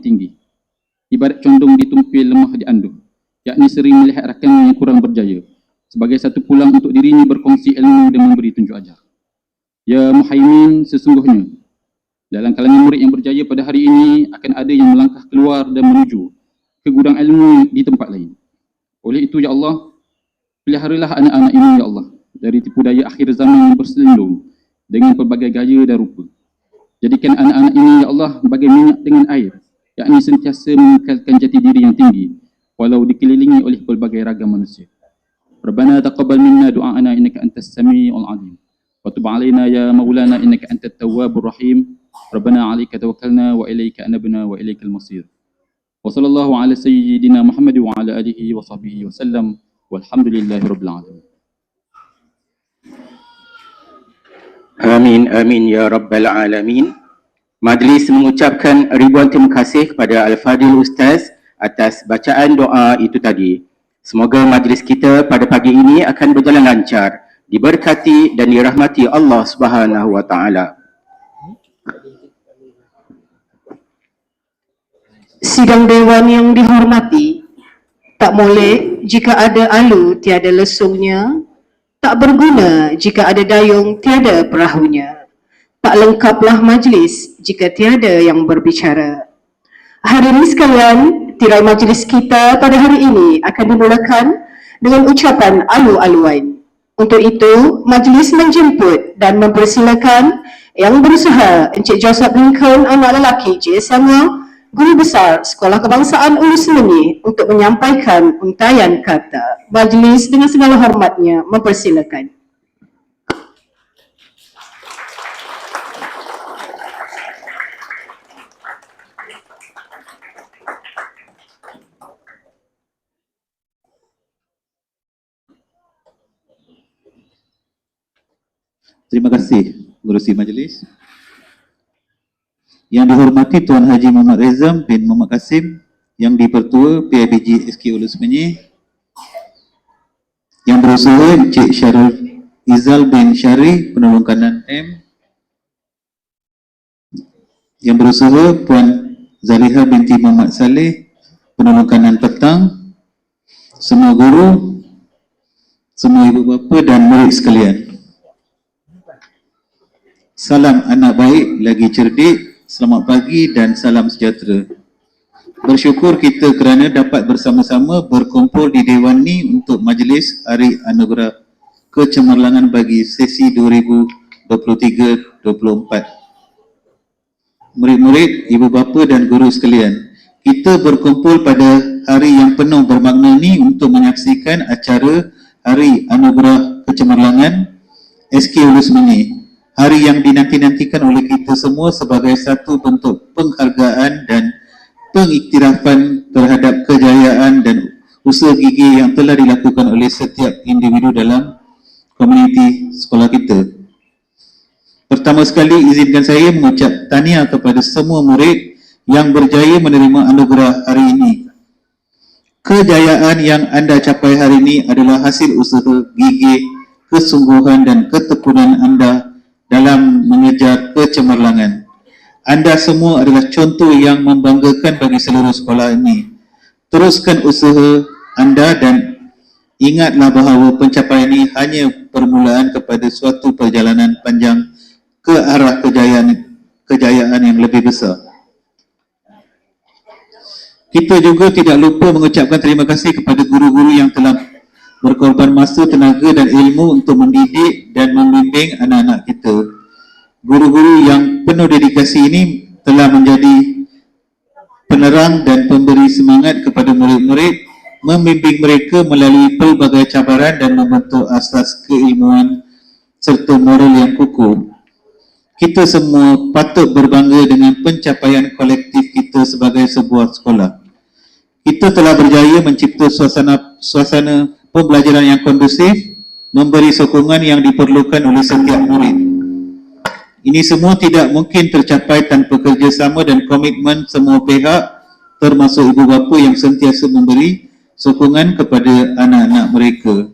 tinggi. Ibarat condong ditumpil, lemah dianduh, yakni sering melihat rakannya yang kurang berjaya, sebagai satu pulang untuk dirinya berkongsi ilmu dan memberi tunjuk ajar. Ya Muhaimin, sesungguhnya dalam kalangan murid yang berjaya pada hari ini akan ada yang melangkah keluar dan menuju ke gudang ilmu di tempat lain. Oleh itu, ya Allah, peliharalah anak-anak ini, ya Allah, dari tipu daya akhir zaman yang berselindung dengan pelbagai gaya dan rupa. Jadikan anak-anak ini, ya Allah, bagai minyak dengan air, yakni sentiasa mengekalkan jati diri yang tinggi, walau dikelilingi oleh pelbagai ragam manusia. Rabbana taqabbal minna du'a'ana innaka antas sami'ul 'alim. Wa tub 'alaina ya maulana innaka antat tawwabur rahim. Rabbana 'alaika tawakkalna wa ilaika anabna wa ilaikal masir. Wa sallallahu ala sayyidina Muhammad wa ala alihi wa sahbihi wa sallam. Walhamdulillahirabbil alamin. Amin, amin ya Rabbal Alamin. Majlis mengucapkan ribuan terima kasih kepada Al-Fadil Ustaz atas bacaan doa itu tadi. Semoga majlis kita pada pagi ini akan berjalan lancar, diberkati dan dirahmati Allah Subhanahu wa taala. Sidang Dewan yang dihormati, tak molek jika ada alu tiada lesungnya, tak berguna jika ada dayung tiada perahunya. Tak lengkaplah majlis jika tiada yang berbicara. Hadirin sekalian, tirai majlis kita pada hari ini akan dimulakan dengan ucapan alu-aluan. Untuk itu, majlis menjemput dan mempersilakan yang berusaha Encik Joseph Lincoln, anak lelaki Cik Samuel, Guru Besar Sekolah Kebangsaan Ulu Semeni, untuk menyampaikan untayan kata. Majlis dengan segala hormatnya mempersilakan. Terima kasih Pengerusi Majlis. Yang dihormati Tuan Haji Muhammad Rezam bin Muhammad Kasim, Yang di-Pertua PIBG SK Ulu Semeni, Yang berusaha Encik Syarul Izal bin Syari, Penolong Kanan M, Yang berusaha Puan Zaliha binti Muhammad Saleh, Penolong Kanan Petang, semua guru, semua ibu bapa dan murid sekalian. Salam anak baik lagi cerdik, selamat pagi dan salam sejahtera. Bersyukur kita kerana dapat bersama-sama berkumpul di Dewan ni untuk majlis Hari Anugerah Kecemerlangan bagi sesi 2023-24. Murid-murid, ibu bapa dan guru sekalian, kita berkumpul pada hari yang penuh bermakna ni untuk menyaksikan acara Hari Anugerah Kecemerlangan SK Ulu Semeni. Hari yang dinanti-nantikan oleh kita semua sebagai satu bentuk penghargaan dan pengiktirafan terhadap kejayaan dan usaha gigih yang telah dilakukan oleh setiap individu dalam komuniti sekolah kita. Pertama sekali, izinkan saya mengucap tahniah kepada semua murid yang berjaya menerima anugerah hari ini. Kejayaan yang anda capai hari ini adalah hasil usaha gigih, kesungguhan dan ketekunan anda dalam mengejar kecemerlangan. Anda semua adalah contoh yang membanggakan bagi seluruh sekolah ini. Teruskan usaha anda dan ingatlah bahawa pencapaian ini hanya permulaan kepada suatu perjalanan panjang ke arah kejayaan yang lebih besar. Kita juga tidak lupa mengucapkan terima kasih kepada guru-guru yang telah berkorban masa, tenaga dan ilmu untuk mendidik dan membimbing anak-anak kita. Guru-guru yang penuh dedikasi ini telah menjadi penerang dan pemberi semangat kepada murid-murid, membimbing mereka melalui pelbagai cabaran dan membentuk asas keilmuan serta moral yang kukuh. Kita semua patut berbangga dengan pencapaian kolektif kita sebagai sebuah sekolah. Kita telah berjaya mencipta suasana pembelajaran yang kondusif, memberi sokongan yang diperlukan oleh setiap murid. Ini semua tidak mungkin tercapai tanpa kerjasama dan komitmen semua pihak, termasuk ibu bapa yang sentiasa memberi sokongan kepada anak-anak mereka.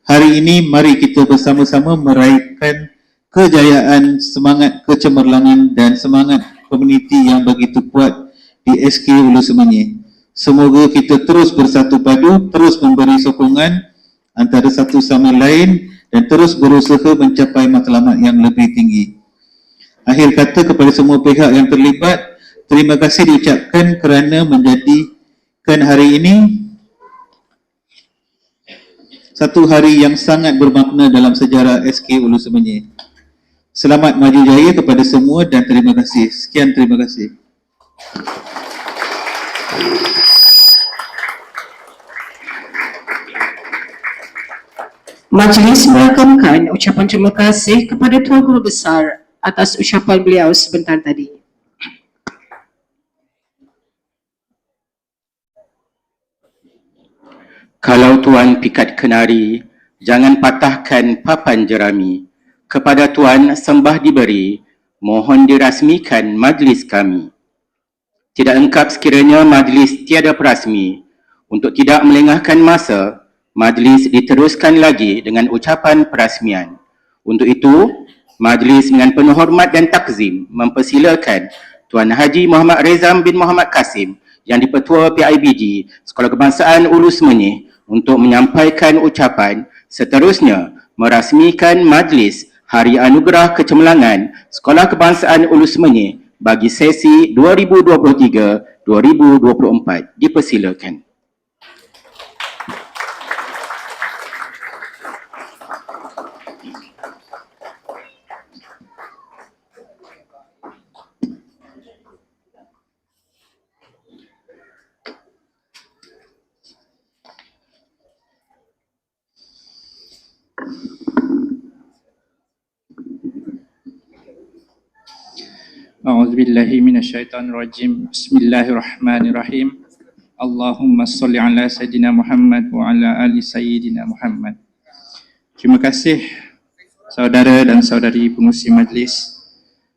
Hari ini mari kita bersama-sama meraihkan kejayaan, semangat kecemerlangan dan semangat komuniti yang begitu kuat di SK Hulu Semenyih. Semoga kita terus bersatu padu, terus memberi sokongan antara satu sama lain dan terus berusaha mencapai matlamat yang lebih tinggi. Akhir kata, kepada semua pihak yang terlibat, terima kasih diucapkan kerana menjadikan hari ini satu hari yang sangat bermakna dalam sejarah SK Hulu Semenyih. Selamat maju jaya kepada semua dan terima kasih. Sekian, terima kasih. Majlis merakamkan ucapan terima kasih kepada Tuan Guru Besar atas ucapan beliau sebentar tadi. Kalau Tuan pikat kenari, jangan patahkan papan jerami. Kepada Tuan sembah diberi, mohon dirasmikan majlis kami. Tidak lengkap sekiranya majlis tiada perasmi. Untuk tidak melengahkan masa, majlis diteruskan lagi dengan ucapan perasmian. Untuk itu, majlis dengan penuh hormat dan takzim mempersilakan Tuan Haji Muhammad Rezam bin Muhammad Kasim yang di-Pertua PIBG Sekolah Kebangsaan Hulu Semenyih untuk menyampaikan ucapan, seterusnya merasmikan majlis Hari Anugerah Kecemerlangan Sekolah Kebangsaan Hulu Semenyih bagi sesi 2023-2024. Dipersilakan. A'udzubillahi minasyaitonirrajim. Bismillahirrahmanirrahim. Allahumma salli ala Sayyidina Muhammad wa ala ali Sayyidina Muhammad. Terima kasih saudara dan saudari pengurusi majlis.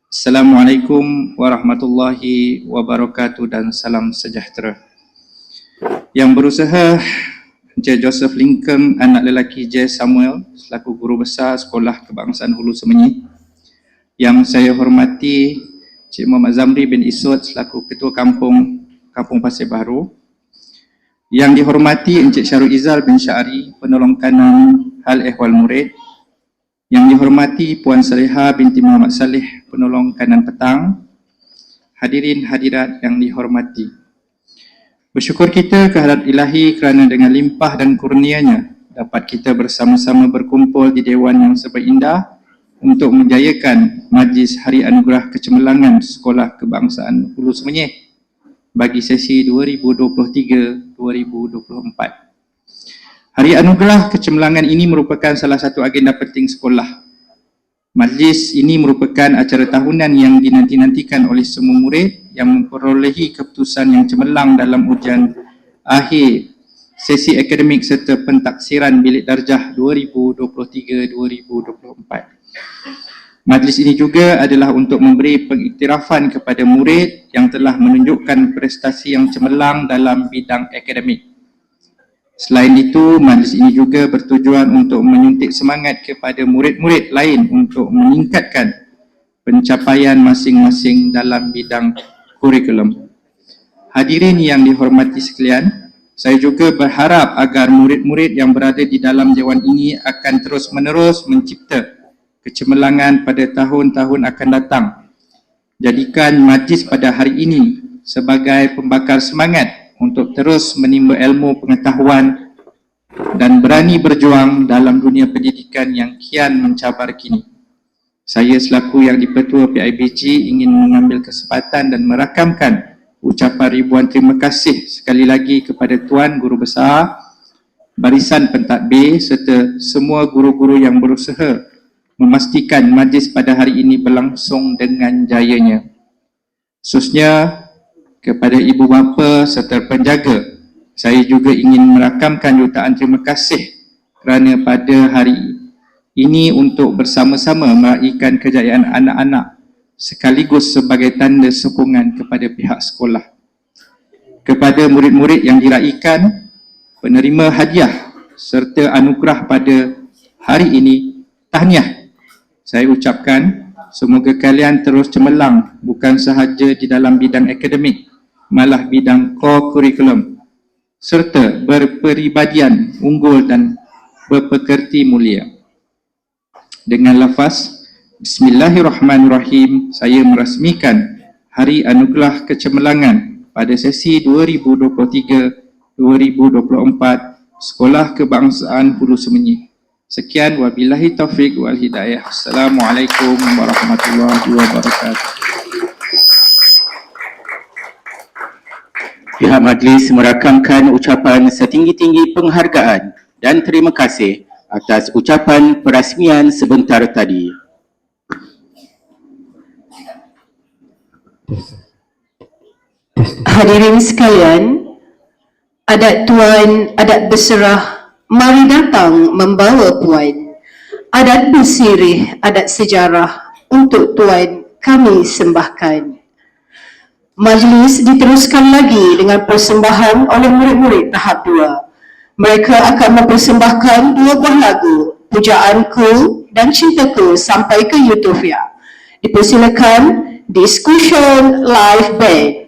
Assalamualaikum warahmatullahi wabarakatuh dan salam sejahtera. Yang berusaha J. Joseph Lincoln, anak lelaki J. Samuel, selaku Guru Besar Sekolah Kebangsaan Hulu Semenyih. Yang saya hormati Cik Muhammad Zamri bin Isud selaku Ketua Kampung Pasir Baru. Yang dihormati Encik Syarul Izal bin Syari, Penolong Kanan Hal Ehwal Murid. Yang dihormati Puan Saleha binti Muhammad Saleh, Penolong Kanan Petang. Hadirin hadirat yang dihormati, bersyukur kita kehadrat Ilahi kerana dengan limpah dan kurnianya dapat kita bersama-sama berkumpul di Dewan yang seberindah untuk menjayakan Majlis Hari Anugerah Kecemerlangan Sekolah Kebangsaan Hulu Semenyih bagi sesi 2023-2024. Hari Anugerah Kecemerlangan ini merupakan salah satu agenda penting sekolah. Majlis ini merupakan acara tahunan yang dinanti-nantikan oleh semua murid yang memperolehi keputusan yang cemerlang dalam ujian akhir sesi akademik serta pentaksiran bilik darjah 2023-2024. Majlis ini juga adalah untuk memberi pengiktirafan kepada murid yang telah menunjukkan prestasi yang cemerlang dalam bidang akademik. Selain itu, majlis ini juga bertujuan untuk menyuntik semangat kepada murid-murid lain untuk meningkatkan pencapaian masing-masing dalam bidang kurikulum. Hadirin yang dihormati sekalian, saya juga berharap agar murid-murid yang berada di dalam dewan ini akan terus-menerus mencipta kecemerlangan pada tahun-tahun akan datang. Jadikan majlis pada hari ini sebagai pembakar semangat untuk terus menimba ilmu pengetahuan dan berani berjuang dalam dunia pendidikan yang kian mencabar kini. Saya selaku yang di-Pertua PIBG ingin mengambil kesempatan dan merakamkan ucapan ribuan terima kasih sekali lagi kepada Tuan Guru Besar, barisan pentadbir serta semua guru-guru yang berusaha memastikan majlis pada hari ini berlangsung dengan jayanya. Khususnya kepada ibu bapa serta penjaga, saya juga ingin merakamkan jutaan terima kasih kerana pada hari ini untuk bersama-sama meraihkan kejayaan anak-anak sekaligus sebagai tanda sokongan kepada pihak sekolah. Kepada murid-murid yang diraihkan, penerima hadiah serta anugerah pada hari ini, tahniah. Saya ucapkan semoga kalian terus cemerlang bukan sahaja di dalam bidang akademik malah bidang core curriculum serta berperibadian unggul dan berpekerti mulia. Dengan lafaz Bismillahirrahmanirrahim, saya merasmikan Hari Anugerah Kecemerlangan pada sesi 2023-2024 Sekolah Kebangsaan Hulu Semenyi. Sekian, wabillahi taufiq wal hidayah. Assalamualaikum warahmatullahi wabarakatuh. Pihak majlis merakamkan ucapan setinggi-tinggi penghargaan dan terima kasih atas ucapan perasmian sebentar tadi. Hadirin sekalian, adat tuan, adat berserah, mari datang membawa puan. Adat bersirih, adat sejarah, untuk tuan kami sembahkan. Majlis diteruskan lagi dengan persembahan oleh murid-murid tahap 2. Mereka akan mempersembahkan 2 buah lagu, Pujaanku dan Cintaku sampai ke Utopia. Dipersilakan Discussion Live Band.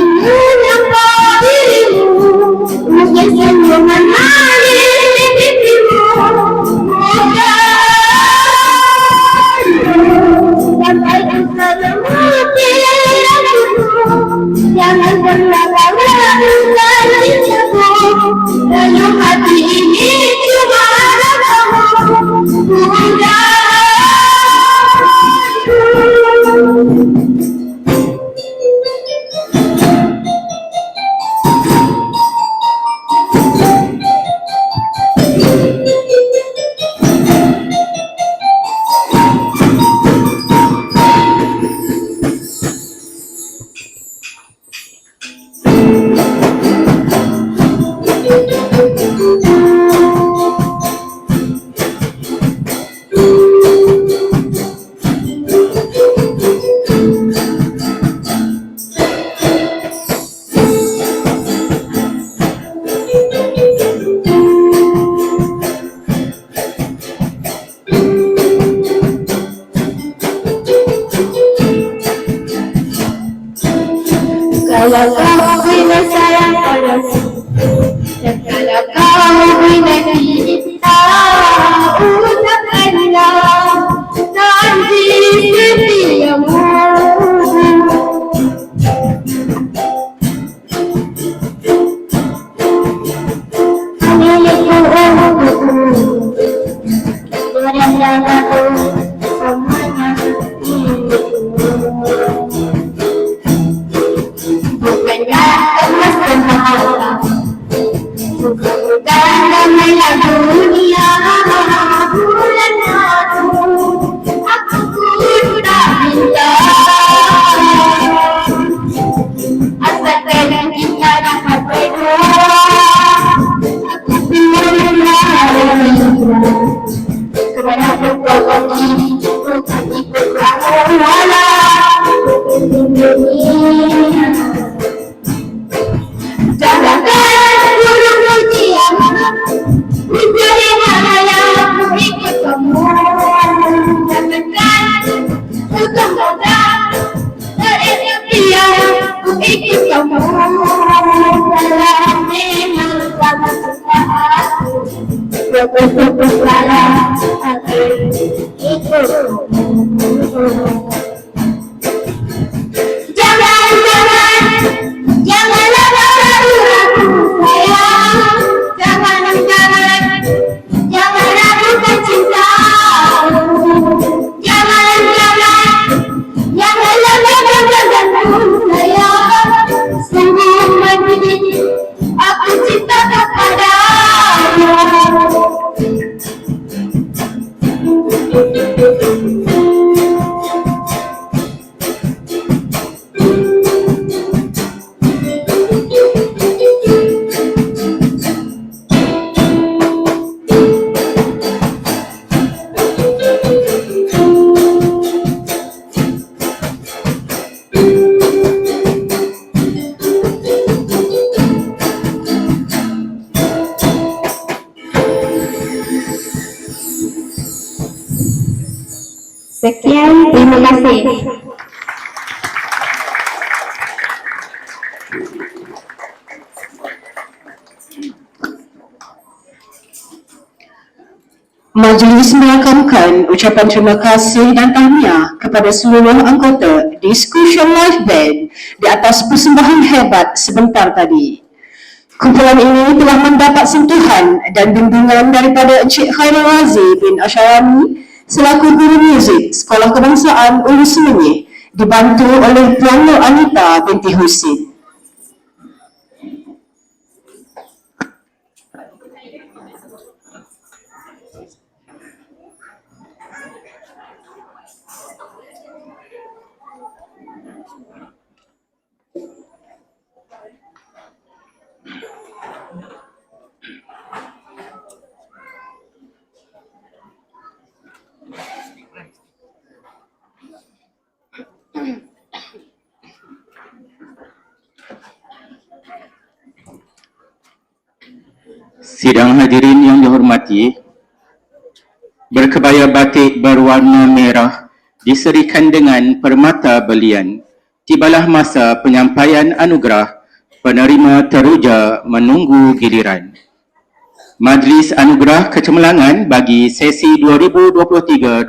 menyapa dirimu, meski senyuman manis di pipimu. Sampai engkau memuti rambutmu, jangan pernah kau ragukan cintaku. Dalam hati ini cuma ada kamu, Bunda. Kalau kau bina sayang padaku, dan kalau kau bina cinta, ucapkanlah nanti setiamu. Milikku, berenang aku, semuanya milikku. Bukan ramailah dunia, bulan madu, aku pun tak minta. Asalkan kita dapat berdua, aku pun berharap kepada pokok ini, bukan ikut kamu walau dunia. Jangankan burung pujian menjadi halayak ikut kamu. Jangankan tukang godam terimpian ikut kamu. Dalam memang sama suka aku, berpupuk salah aku ikut kamu. Janganlah ragu aku sayang, jangan ragukan cintamu. Janganlah ragukan sayang, sungguh begini aku cinta kepadamu. Sekian, terima kasih. Majlis merakamkan ucapan terima kasih dan tahniah kepada seluruh anggota Discussion Live Band di atas persembahan hebat sebentar tadi. Kumpulan ini telah mendapat sentuhan dan bimbingan daripada Encik Khairul Razi bin Asyarani selaku guru muzik Sekolah Kebangsaan Ulu Semenyih, dibantu oleh Puan Nur Anita binti Husin. Sidang hadirin yang dihormati, berkebaya batik berwarna merah diserikan dengan permata belian tibalah masa penyampaian anugerah penerima teruja menunggu giliran. Majlis Anugerah Kecemerlangan bagi sesi 2023-2024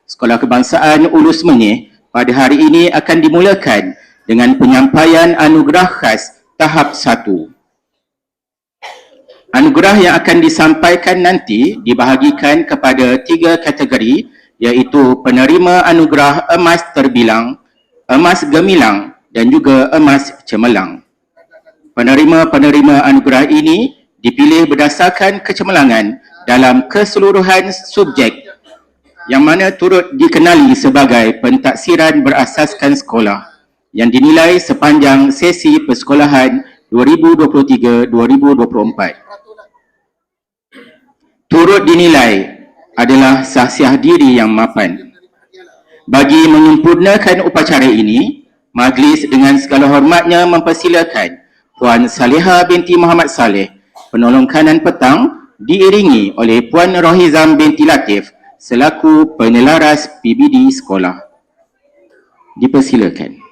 Sekolah Kebangsaan Ulus Menyih pada hari ini akan dimulakan dengan penyampaian anugerah khas tahap 1. Anugerah yang akan disampaikan nanti dibahagikan kepada 3 kategori, iaitu penerima anugerah emas terbilang, emas gemilang dan juga emas cemerlang. Penerima-penerima anugerah ini dipilih berdasarkan kecemerlangan dalam keseluruhan subjek yang mana turut dikenali sebagai pentaksiran berasaskan sekolah yang dinilai sepanjang sesi persekolahan 2023-2024. Turut dinilai adalah sahsiah diri yang mapan. Bagi menyempurnakan upacara ini, majlis dengan segala hormatnya mempersilakan Puan Saleha binti Muhammad Saleh, penolong kanan petang, diiringi oleh Puan Rohizam binti Latif selaku penelaras PBD sekolah. Dipersilakan.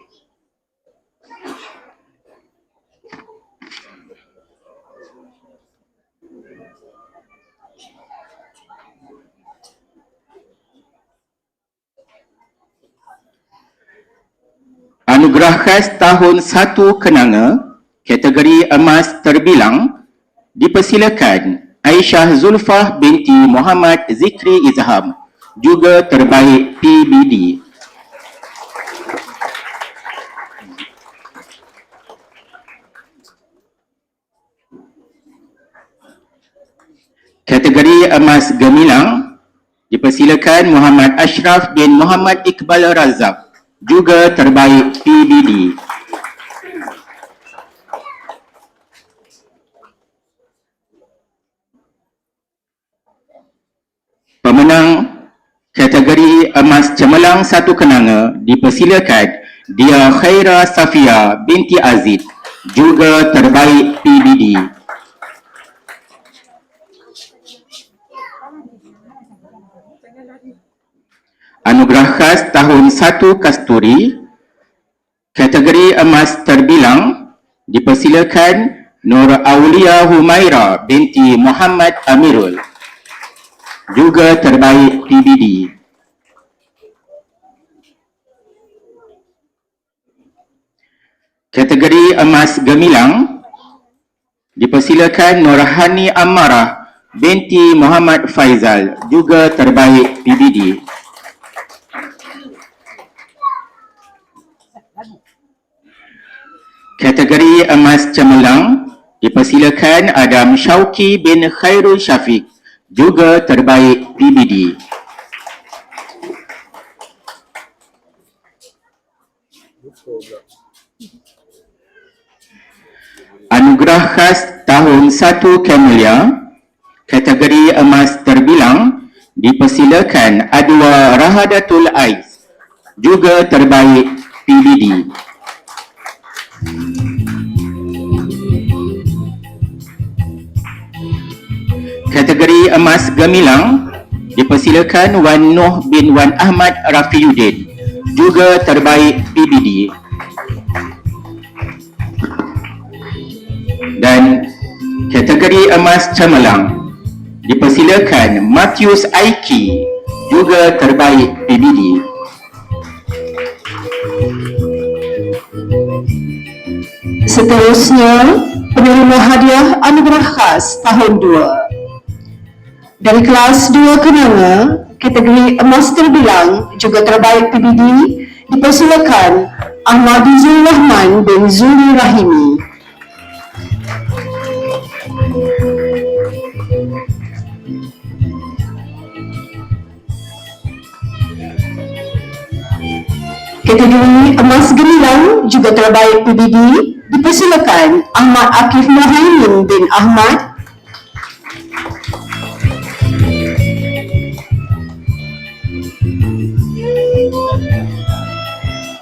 Anugerah khas tahun 1 kenanga, kategori emas terbilang, dipersilakan Aisyah Zulfah binti Muhammad Zikri Izham, juga terbaik PBD. Kategori emas gemilang, dipersilakan Muhammad Ashraf bin Muhammad Iqbal Razak, juga terbaik PBD. Pemenang kategori emas cemerlang 1 kenanga dipersilakan Dia Khaira Safia binti Aziz, juga terbaik PBD. Anugerah khas tahun 1 Kasturi, kategori emas terbilang, dipersilakan Nur Aulia Humaira binti Muhammad Amirul, juga terbaik PBD. Kategori emas gemilang, dipersilakan Nurhani Ammarah binti Muhammad Faizal, juga terbaik PBD. Kategori emas cemerlang, dipersilakan Adam Syauqi bin Khairul Syafiq, juga terbaik PBD. Anugerah khas tahun 1 Camellia, kategori emas terbilang, dipersilakan Adwa Rahadatul Ais, juga terbaik PBD. Kategori emas gemilang, dipersilakan Wan Noh bin Wan Ahmad Rafiuddin, juga terbaik PBD. Dan kategori emas cemerlang, dipersilakan Matius Aiki, juga terbaik PBD. Seterusnya, penerima hadiah anugerah khas tahun 2. Dari kelas 2 kenanga, kategori emas terbilang juga terbaik PBD, dipersilakan Ahmad Zul Rahman bin Zuli Rahimi. Kategori emas gemilang juga terbaik PBD, dipersilakan Ahmad Akif Muhaimin bin Ahmad.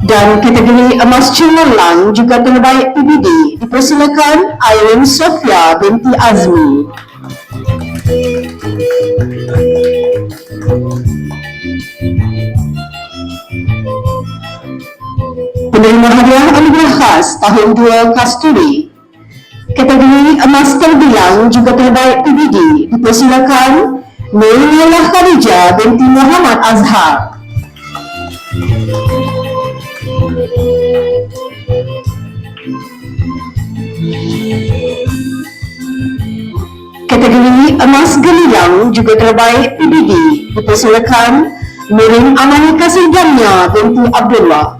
Dan kategori emas cemerlang juga terbaik PBD, dipersilakan Irene Sofia binti Azmi. Penerima hadiah anugerah khas tahun 2 Kasturi. Kategori emas terbilang juga terbaik PBD dipersilakan Nurullah Khadijah binti Muhammad Azhar. Kategori emas gemilang juga terbaik PBD dipersilakan Nurin Amani Kasih Damia binti Abdullah.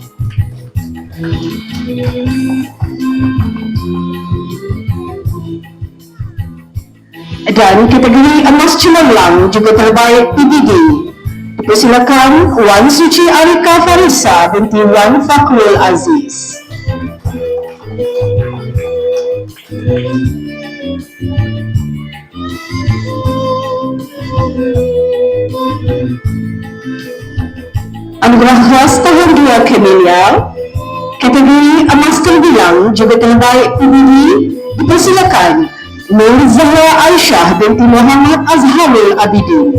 Dan kategori emas cemerlang juga terbaik PBD dipersilakan Wan Suci Arika Farisa binti Wan Fakrul Aziz. Anugerah khas tahun 2 Camellia. Kategori emas terbilang juga terbaik PBD dipersilakan Nur Zahra Aisyah binti Muhammad Azharul Abidin.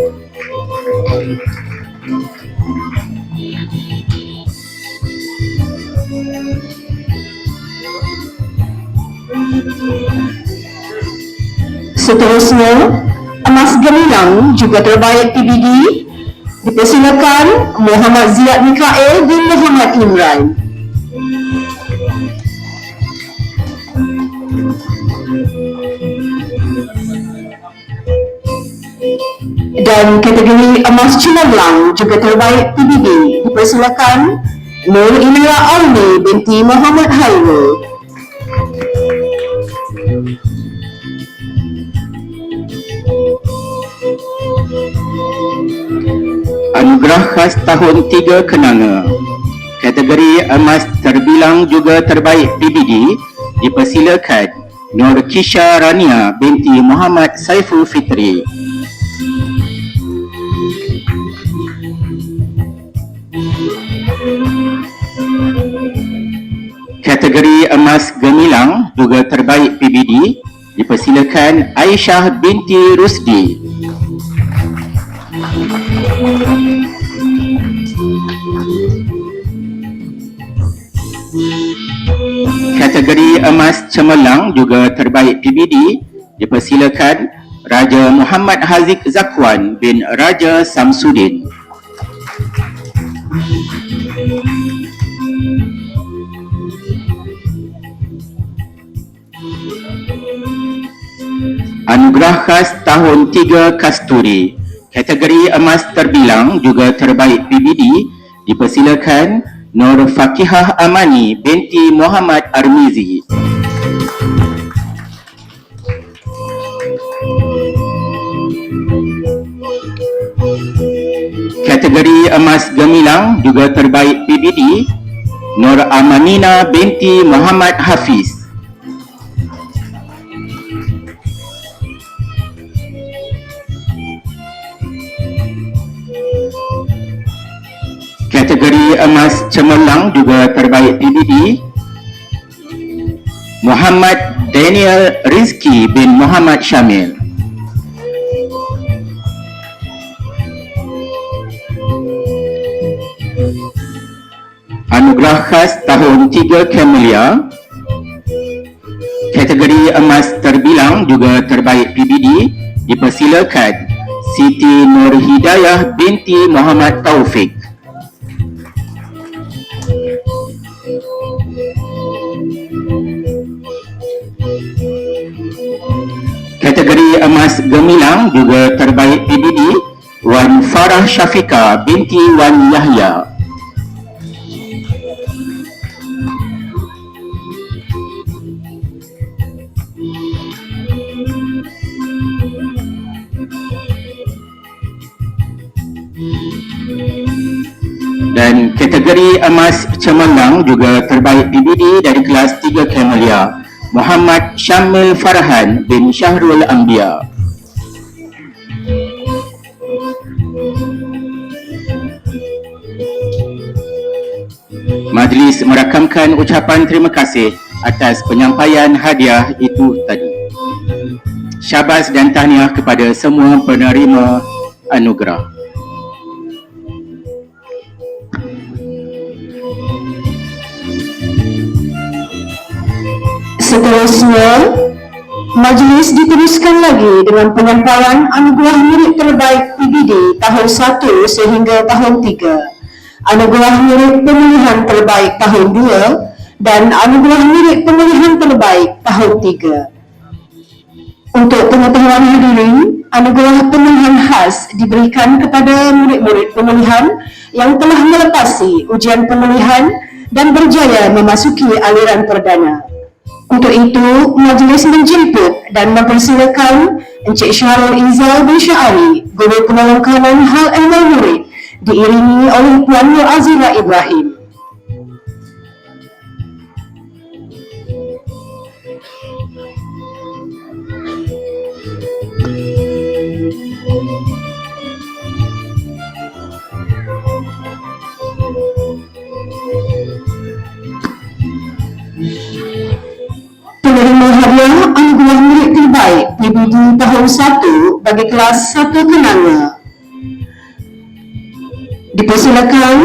Seterusnya, emas gemilang juga terbaik PBD dipersilakan Muhammad Ziyad Mikael bin Muhammad Imran. Dan kategori emas cemerlang juga terbaik PBD dipersilakan Nur Inara Auni binti Muhammad Hairul. Anugerah khas tahun 3 Kenanga. Kategori emas terbilang juga terbaik PBD dipersilakan Nur Kisha Rania binti Muhammad Saiful Fitri. Kategori emas gemilang juga terbaik PBD dipersilakan Aisyah binti Rusdi. Kategori emas cemerlang juga terbaik PBD dipersilakan Raja Muhammad Haziq Zakwan bin Raja Samsudin. Anugerah khas tahun 3 Kasturi. Kategori emas terbilang juga terbaik PBD dipersilakan Nur Fakihah Amani binti Muhammad Armizi. Kategori emas gemilang juga terbaik PBD Nur Amanina binti Muhammad Hafiz. Kategori emas cemerlang juga terbaik PBD Muhammad Daniel Rizki bin Muhammad Syamil. Anugerah khas tahun 3 Camellia. Kategori emas terbilang juga terbaik PBD dipersilakan Siti Nur Hidayah binti Muhammad Taufik. Kategori emas gemilang juga terbaik PBD Wan Farah Syafika binti Wan Yahya. Dan kategori emas cemerlang juga terbaik PBD dari kelas 3 Camellia Muhammad Syamil Farhan bin Syahrul Anbiya. Majlis merakamkan ucapan terima kasih atas penyampaian hadiah itu tadi. Syabas dan tahniah kepada semua penerima anugerah. Seterusnya, majlis diteruskan lagi dengan penyampaian anugerah murid terbaik PBD tahun 1 sehingga tahun 3, anugerah murid pemilihan terbaik tahun 2 dan anugerah murid pemilihan terbaik tahun 3. Untuk pengetahuan hadirin, anugerah pemilihan khas diberikan kepada murid-murid pemilihan yang telah melepasi ujian pemilihan dan berjaya memasuki aliran perdana. Untuk itu, majlis menjemput dan mempersilakan Encik Syahrul Izzal bin Syahari, Guru Penolong Kanan Hal Ehwal Murid, diiringi oleh Puan Nur Azira Ibrahim. Penerima hadiah anugerah murid terbaik PBD tahun 1 bagi kelas 1 Kenanga. Dipersilakan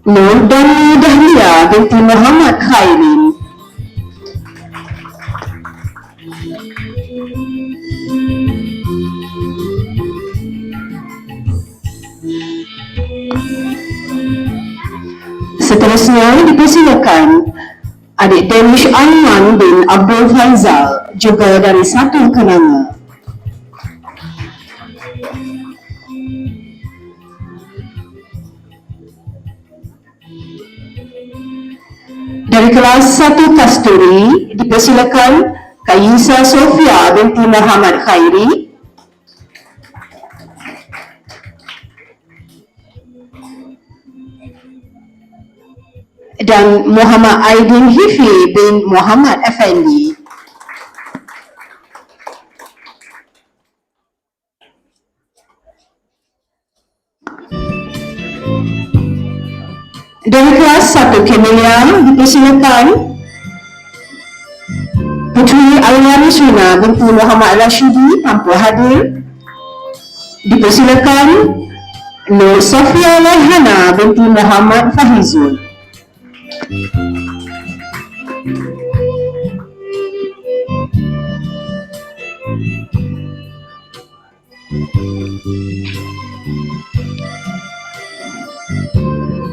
Nur Dani Dahlia binti Muhammad Khairin. Seterusnya dipersilakan adik Danish Aiman bin Abdul Faizal, juga dari 1 Kenanga. Dari kelas 1 Kasturi, dipersilakan Kayisa Sofia binti Muhammad Khairi. Dan Muhammad Aidin Hifi bin Muhammad Effendi. Dari kelas 1 Kemelia, dipersilakan Putri Aliani Suna binti Muhammad Rashidi tanpa hadir. Dipersilakan Nur Sofia Laihana binti Muhammad Fahizul.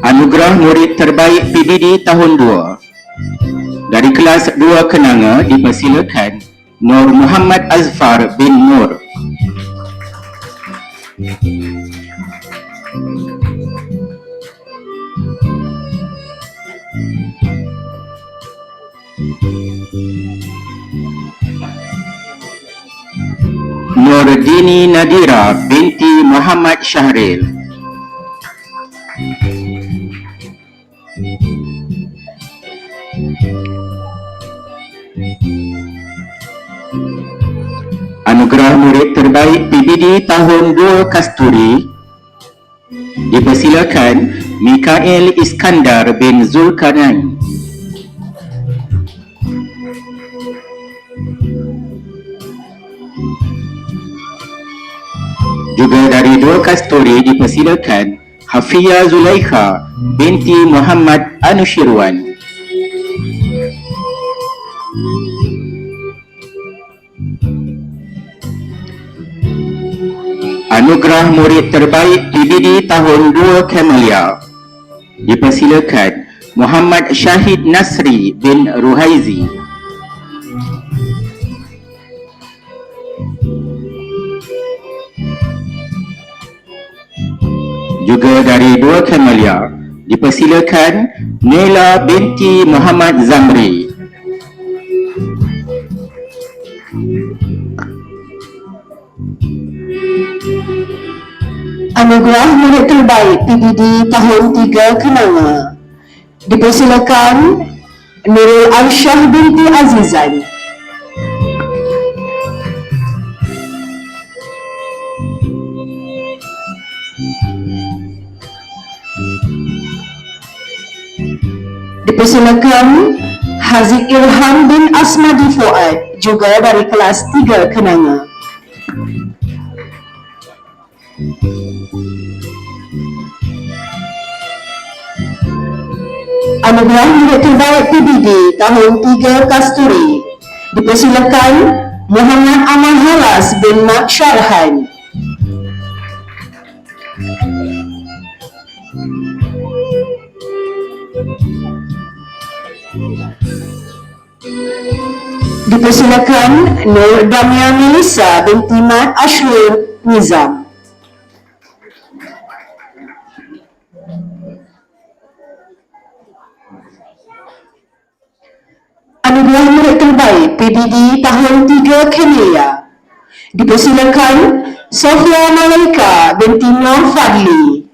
Anugerah Murid Terbaik PBD tahun 2. Dari kelas 2 Kenanga dipersilakan Nur Muhammad Azfar bin Nur. Nurdini Nadira binti Muhammad Syahril. Anugerah Murid Terbaik PBD tahun 2 Kasturi dipersilakan Mikael Iskandar bin Zulkarnain. Juga dari 2 Kasturi dipersilakan Hafia Zulaikha binti Muhammad Anushirwan. Anugerah Murid Terbaik PBD tahun 2 Kemelia dipersilakan Muhammad Syahid Nasri bin Ruhaizi. Juga dari 2 Kemelia dipersilakan Nela binti Muhammad Zamri. Anugerah Murid Terbaik PBD tahun 3 Kenanga. Dipersilakan Nurul Arsyah binti Azizan. Dipersilakan Haziq Ilham bin Asmadi Fuad, juga dari kelas 3 Kenanga. Anugerah Murid Terbaik PBD tahun 3 Kasturi dipersilakan Muhammad Aman Halas bin Mat Syarhan. Dipersilakan Nur Damia Melissa binti Mat Ashrul Nizam. Anugerah Murid Terbaik PBD tahun 3 Camellia dipersilakan Sofia Malaika binti Nur Fadli.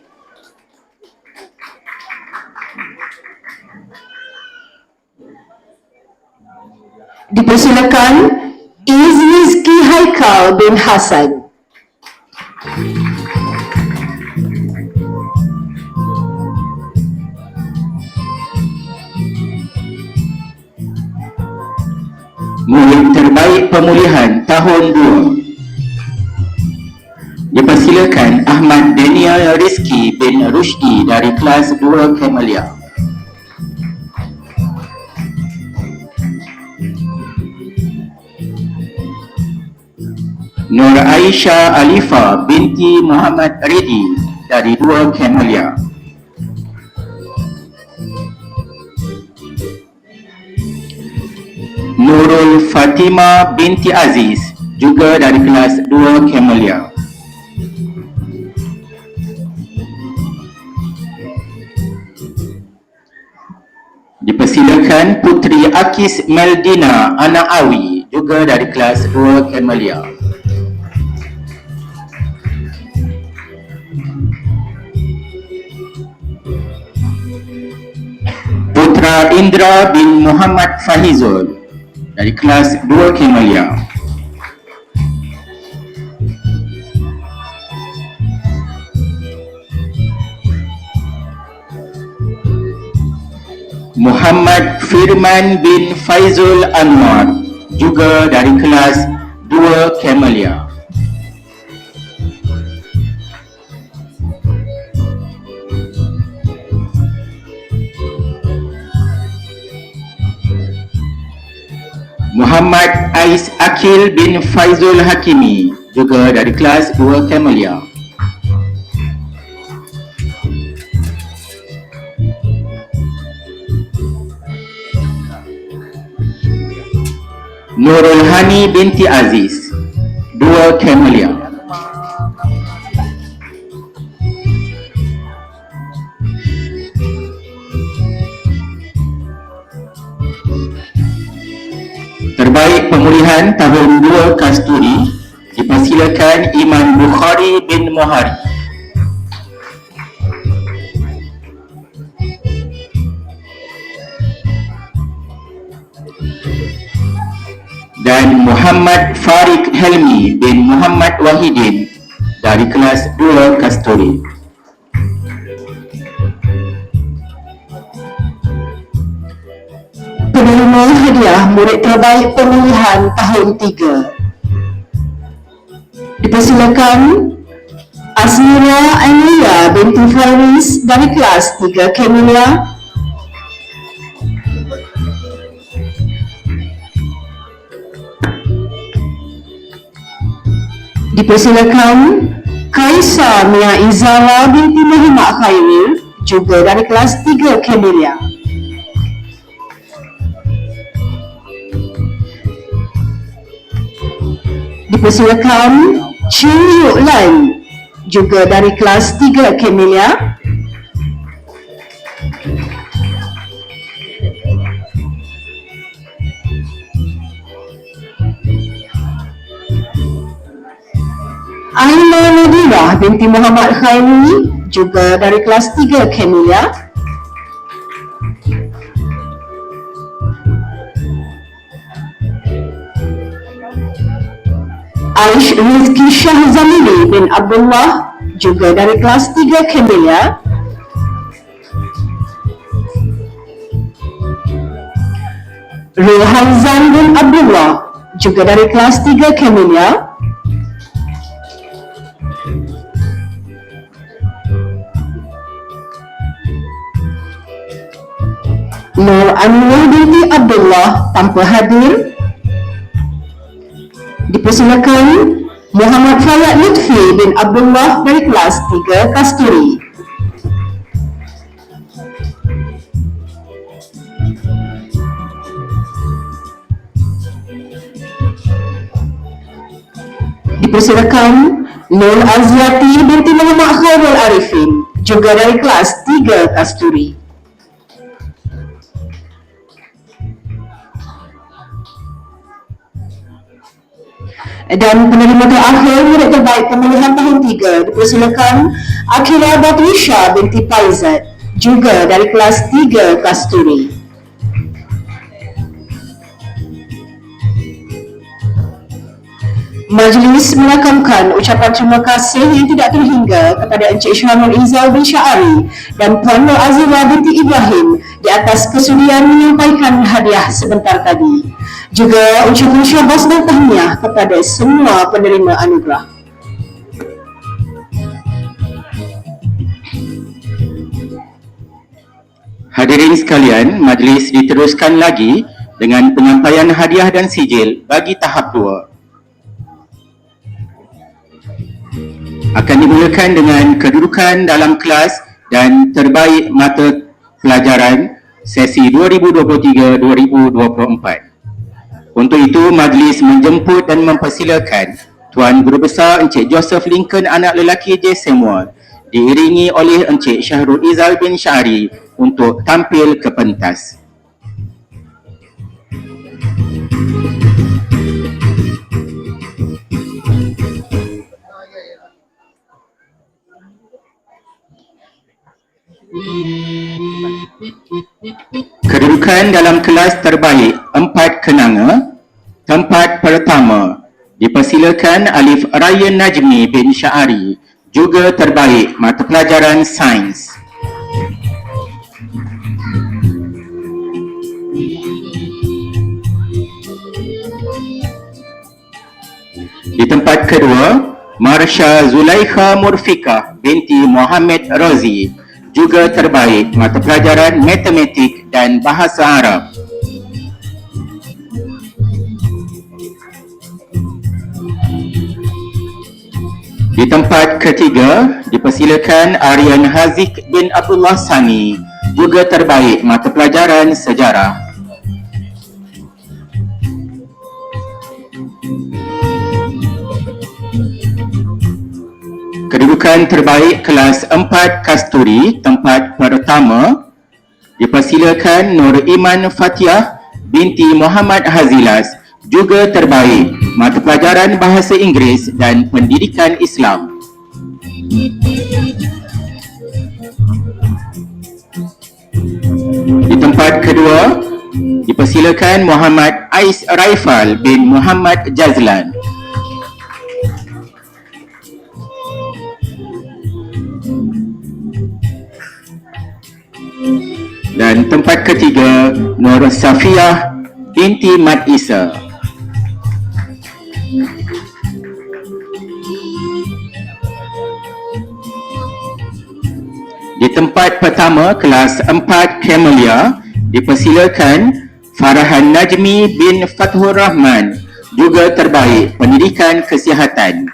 Dipersilakan Izmizki Haikal bin Hasan. Murid Terbaik Pemulihan tahun 2 dipersilakan Ahmad Daniel Rizki bin Rushdi dari kelas 2 Camellia. Nur Aisyah Alifa binti Muhammad Ridi dari 2 Camellia. Nurul Fatima binti Aziz juga dari kelas 2 Camellia. Dipersilakan Putri Akis Meldina Anak Awi juga dari kelas 2 Camellia. Putra Indra bin Muhammad Fahizul dari kelas 2 Camellia. Muhammad Firman bin Faizul Anwar juga dari kelas 2 Camellia. Muhammad Ais Akil bin Faizul Hakimi juga dari kelas 2 Camellia. Nurul Hani binti Aziz 2 Camellia. Terbaik Pemulihan tahun 2 Kasturi dipersilakan Iman Bukhari bin Mohari. Dan Muhammad Farid Helmi bin Muhammad Wahidin dari kelas 2 Kasturi. Penerima hadiah Murid Terbaik Pemulihan tahun 3 dipersilakan Asmira Ailia binti Fairis dari kelas 3 Camellia. Dipersilakan Kaisa Mia Izala binti Muhammad Khairil juga dari kelas 3 Camellia. Dipersilakan Chin Yu Lan juga dari kelas 3 Camellia. Aina Nadirah binti Muhammad Khairi juga dari kelas 3 Camellia. Aish Rizki Syahzamili bin Abdullah juga dari kelas 3 Camellia. Ruhanzan bin Abdullah juga dari kelas 3 Camellia. Nur Anwar binti Abdullah tanpa hadir. Dipersilakan Muhammad Fayad Lutfi bin Abdullah dari kelas 3 Kasturi. Dipersilakan Nur Aziati binti Muhammad Khairul Arifin juga dari kelas 3 Kasturi. Dan penerima terakhir murid terbaik pemilihan tahun 3 dipersilakan Akila Batrisha binti Faizat juga dari kelas 3 Kasturi. Majlis merakamkan ucapan terima kasih yang tidak terhingga kepada Encik Syarul Izzal bin Sya'ari dan Puan Nur Azira binti Ibrahim di atas kesudian menyampaikan hadiah sebentar tadi. Juga ucapan syabas dan tahniah kepada semua penerima anugerah. Hadirin sekalian, majlis diteruskan lagi dengan penyampaian hadiah dan sijil bagi tahap 2. Akan dimulakan dengan kedudukan dalam kelas dan terbaik mata pelajaran sesi 2023-2024. Untuk itu, majlis menjemput dan mempersilakan Tuan Guru Besar Encik Joseph Lincoln anak lelaki J. Samuel diiringi oleh Encik Syahrul Izzal bin Sya'ari untuk tampil ke pentas. Kedudukan dalam kelas terbaik 4 kenanga. Tempat pertama dipersilakan Alif Ryan Najmi bin Sya'ari, juga terbaik mata pelajaran sains. Di tempat kedua, Marsha Zulaikha Murfikah binti Muhammad Razi, juga terbaik mata pelajaran matematik dan bahasa Arab. Di tempat ketiga, dipersilakan Aryan Haziq bin Abdullah Sani, juga terbaik mata pelajaran sejarah. Kedudukan terbaik kelas 4 Kasturi, tempat pertama, dipersilakan Nur Iman Fatiah binti Muhammad Hazilas, juga terbaik mata pelajaran bahasa Inggeris dan pendidikan Islam. Di tempat kedua, dipersilakan Muhammad Ais Raifal bin Muhammad Jazlan. Dan tempat ketiga, Nur Safiyah binti Mat Isa. Di tempat pertama, kelas 4 Camellia, dipersilakan Farhan Najmi bin Fathur Rahman, juga terbaik pendidikan kesihatan.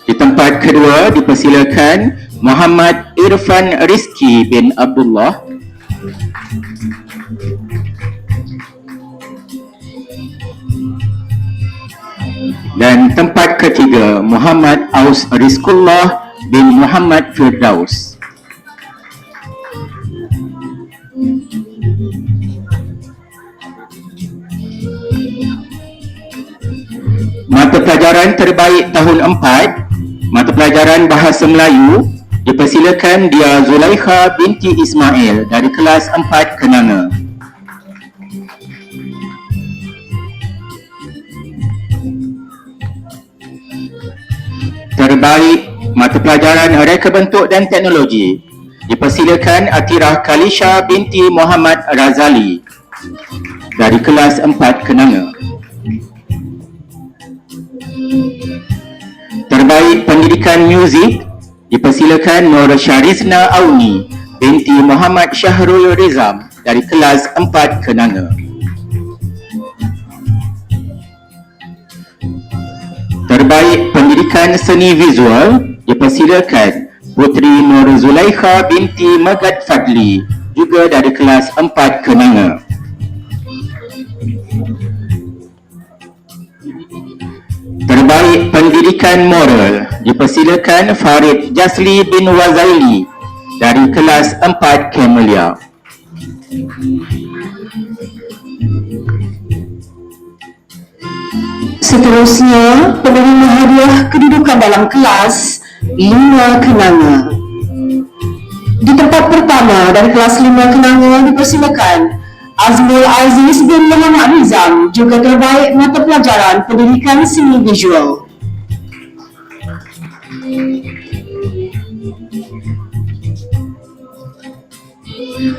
Di tempat kedua, dipersilakan Muhammad Irfan Rizki bin Abdullah. Dan tempat ketiga, Muhammad Aus Rizkullah bin Muhammad Firdaus. Mata pelajaran terbaik tahun 4, mata pelajaran Bahasa Melayu, dipersilakan Dia Zulaikha binti Ismail dari kelas 4 Kenanga. Terbaik mata pelajaran Reka Bentuk dan Teknologi, dipersilakan Atirah Kalisha binti Muhammad Razali dari kelas 4 Kenanga. Terbaik pendidikan muzik dipersilakan Nur Syarizna Auni binti Muhammad Syahrul Rizam dari kelas 4 Kenanga. Terbaik pendidikan seni visual dipersilakan Puteri Nur Zulaikha binti Magad Fadli juga dari kelas 4 Kenanga. Terbaik pendidikan moral dipersilakan Farid Jasli bin Wazaili dari kelas 4 Camellia. Seterusnya, penerima hadiah kedudukan dalam kelas 5 Kenanga. Di tempat pertama dari kelas 5 Kenanga dipersilakan Azmul Aziz bin Muhammad Rizam, juga terbaik mata pelajaran pendidikan seni visual.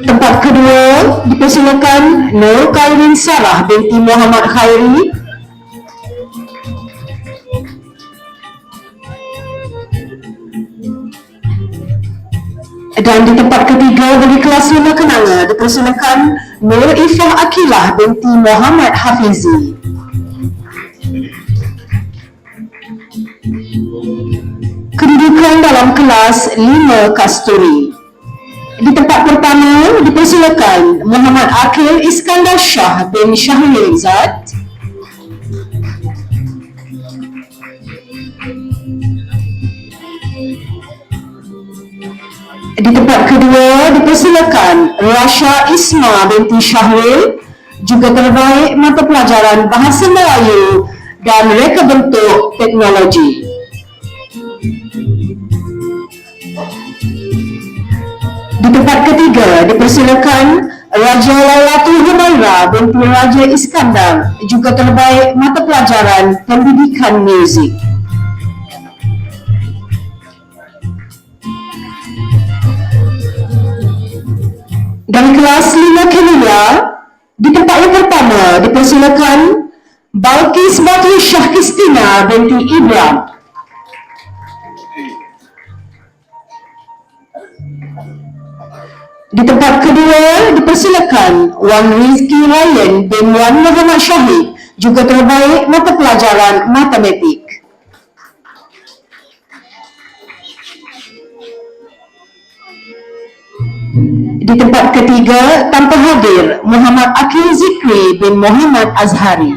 Tempat kedua dipersilakan Nur Khairin Sarah binti Muhammad Khairi. Dan di tempat ketiga dari kelas 5 Kenanga dipersilakan Nur Ifah Akilah binti Muhammad Hafizi. Kedudukan dalam kelas 5 Kasturi. Di tempat pertama dipersilakan Muhammad Akil Iskandar Shah bin Syahrul Izzat. Di tempat kedua dipersilakan Rasha Isma binti Syahrul, juga terbaik mata pelajaran Bahasa Melayu dan Reka Bentuk Teknologi. Di tempat ketiga dipersilakan Raja Lailatul Humaira binti Raja Iskandar, juga terbaik mata pelajaran Pendidikan Muzik. Dari kelas 5 Camellia, di tempat yang pertama dipersilakan Balkis Batu Syah Kristina binti Ibrahim. Di tempat kedua dipersilakan Wan Rizki Ryan bin Wan Muhammad Syahid, juga terbaik mata pelajaran matematik. Di tempat ketiga tanpa hadir Muhammad Akil Zikri bin Muhammad Azhari.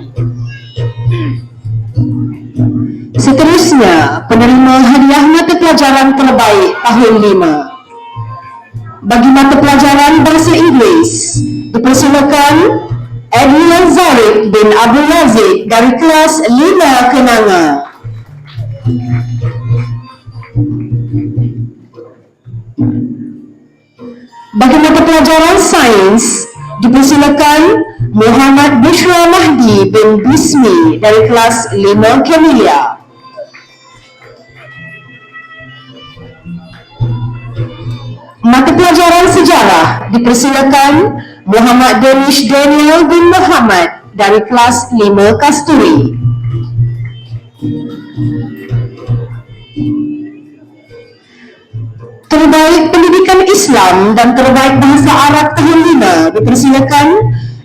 Seterusnya, penerima hadiah mata pelajaran terbaik tahun 5. Bagi mata pelajaran Bahasa Inggeris, dipersilakan Adrian Zarif bin Abdul Razid dari kelas 5 Kenanga. Bagi mata pelajaran sains, dipersilakan Muhammad Bushra Mahdi bin Bismi dari kelas 5 Camellia. Mata pelajaran sejarah dipersilakan Muhammad Danish Daniel bin Muhammad dari kelas 5 Kasturi. Terbaik pendidikan Islam dan terbaik bahasa Arab tahun 5 dipersilakan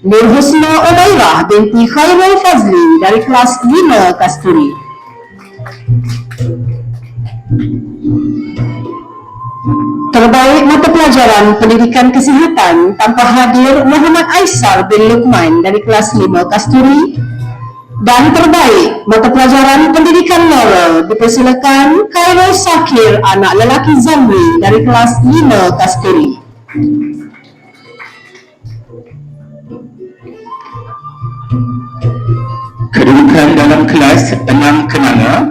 Nur Husna Umairah binti Khairul Fazli dari kelas 5 Kasturi. Terbaik mata pelajaran pendidikan kesihatan tanpa hadir Muhammad Aisar bin Luqman dari kelas 5 Kasturi. Dan terbaik mata pelajaran pendidikan moral dipersilakan Khairul Sakir anak lelaki Zamri dari kelas 5 Kasturi. Kedudukan dalam kelas 6 Kenanga.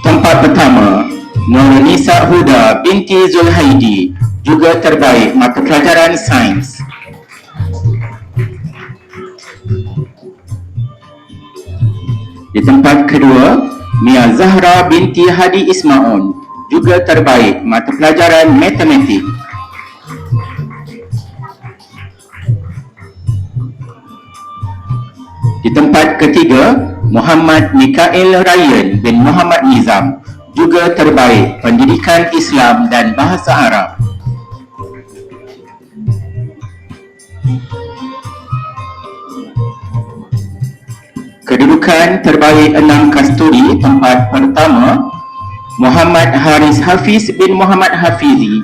Tempat pertama Nur Nisa Huda binti Zulhaidi, juga terbaik mata pelajaran sains. Di tempat kedua, Mia Zahra binti Hadi Ismaon, juga terbaik mata pelajaran matematik. Di tempat ketiga, Muhammad Mikael Ryan bin Muhammad Nizam, juga terbaik Pendidikan Islam dan Bahasa Arab. Kedudukan terbaik 6 kasturi, tempat pertama Muhammad Haris Hafiz bin Muhammad Hafizi,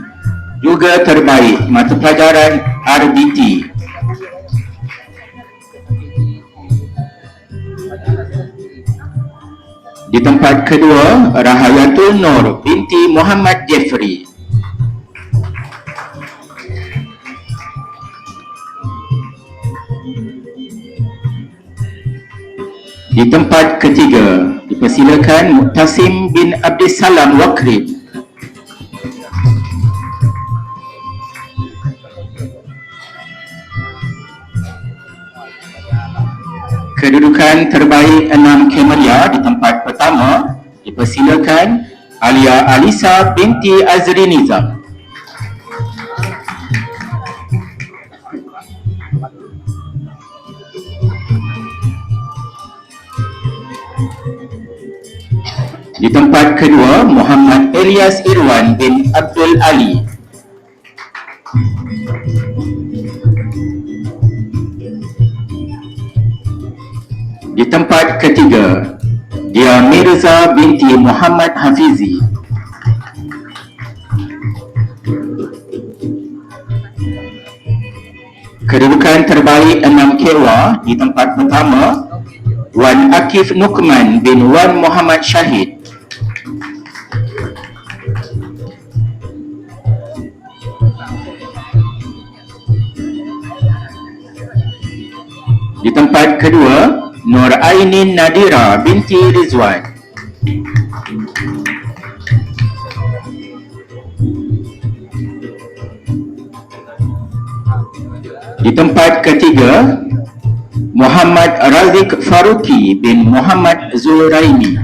juga terbaik mata pelajaran RBT. Di tempat kedua, Rahayatul Nur binti Muhammad Jeffrey. Di tempat ketiga, dipersilakan Muqtasim bin Abdissalam Wakrib. Kedudukan terbaik 6 Kemeria di tempat pertama, dipersilakan Alia Alisa binti Azri Nizam. Di tempat kedua, Muhammad Elias Irwan bin Abdul Ali. Di tempat ketiga, Dia Mirza binti Muhammad Hafizi. Kedudukan terbaik 6 Kewa di tempat pertama, Wan Akif Nukman bin Wan Muhammad Syahid. Di tempat kedua, Nur Ainin Nadira binti Rizwan. Di tempat ketiga, Muhammad Razik Faruqi bin Muhammad Zuraini.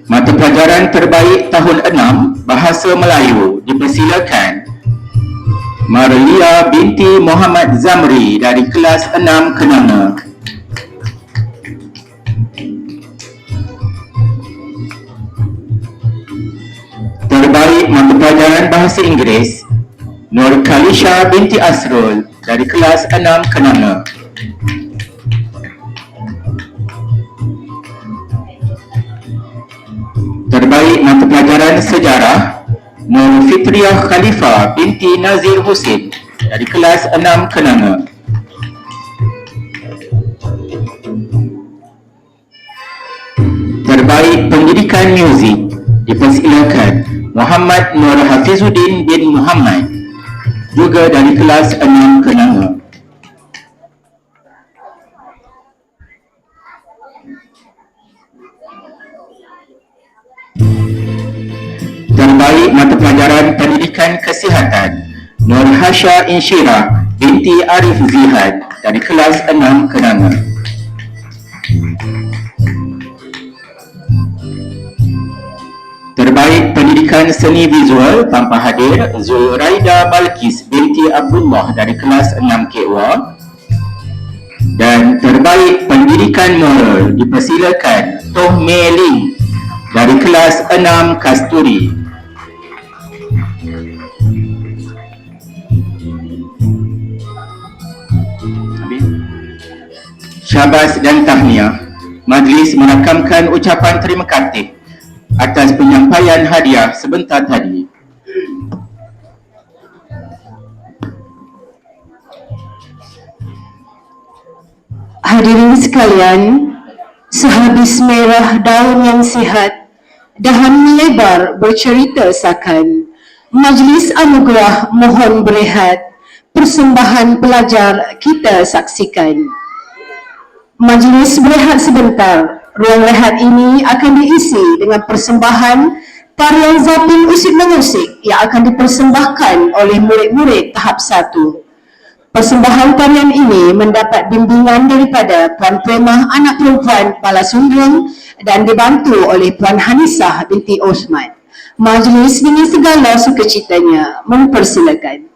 Mata pelajaran terbaik tahun 6 Bahasa Melayu, dipersilakan Marlia binti Muhammad Zamri dari kelas 6 Kenanga. Terbaik mata pelajaran Bahasa Inggeris, Nur Kalisha binti Asrul dari kelas 6 Kenanga. Terbaik mata pelajaran Sejarah, Nur Fitriah Khalifah binti Nazir Husin dari kelas 6 Kenanga. Terbaik Pendidikan Muzik, dipersilakan Muhammad Nur Hafizuddin bin Muhammad, juga dari kelas 6 Kenanga. Terbaik mata pelajaran Pendidikan Kesihatan, Nur Hasha Insyirah binti Arif Zihad dari kelas 6 Kenanga. Terbaik Pendidikan Seni Visual tanpa hadir, Zuraida Balkis binti Abdullah dari kelas 6 KUA. Dan terbaik Pendidikan Moral, dipersilakan Toh Mei Ling dari kelas 6 Kasturi. Syabas dan tahniah, majlis merakamkan ucapan terima kasih atas penyampaian hadiah sebentar tadi. Hadirin sekalian, sehabis merah daun yang sihat, dahan melebar bercerita sakan. Majlis anugerah mohon berehat, persembahan pelajar kita saksikan. Majlis berehat sebentar. Ruang rehat ini akan diisi dengan persembahan tarian Zapin Usik Mengusik yang akan dipersembahkan oleh murid-murid tahap 1. Persembahan tarian ini mendapat bimbingan daripada Puan Premah Anak Perempuan Palasundrung dan dibantu oleh Puan Hanisah binti Osman. Majlis dengan segala sukacitanya mempersilakan.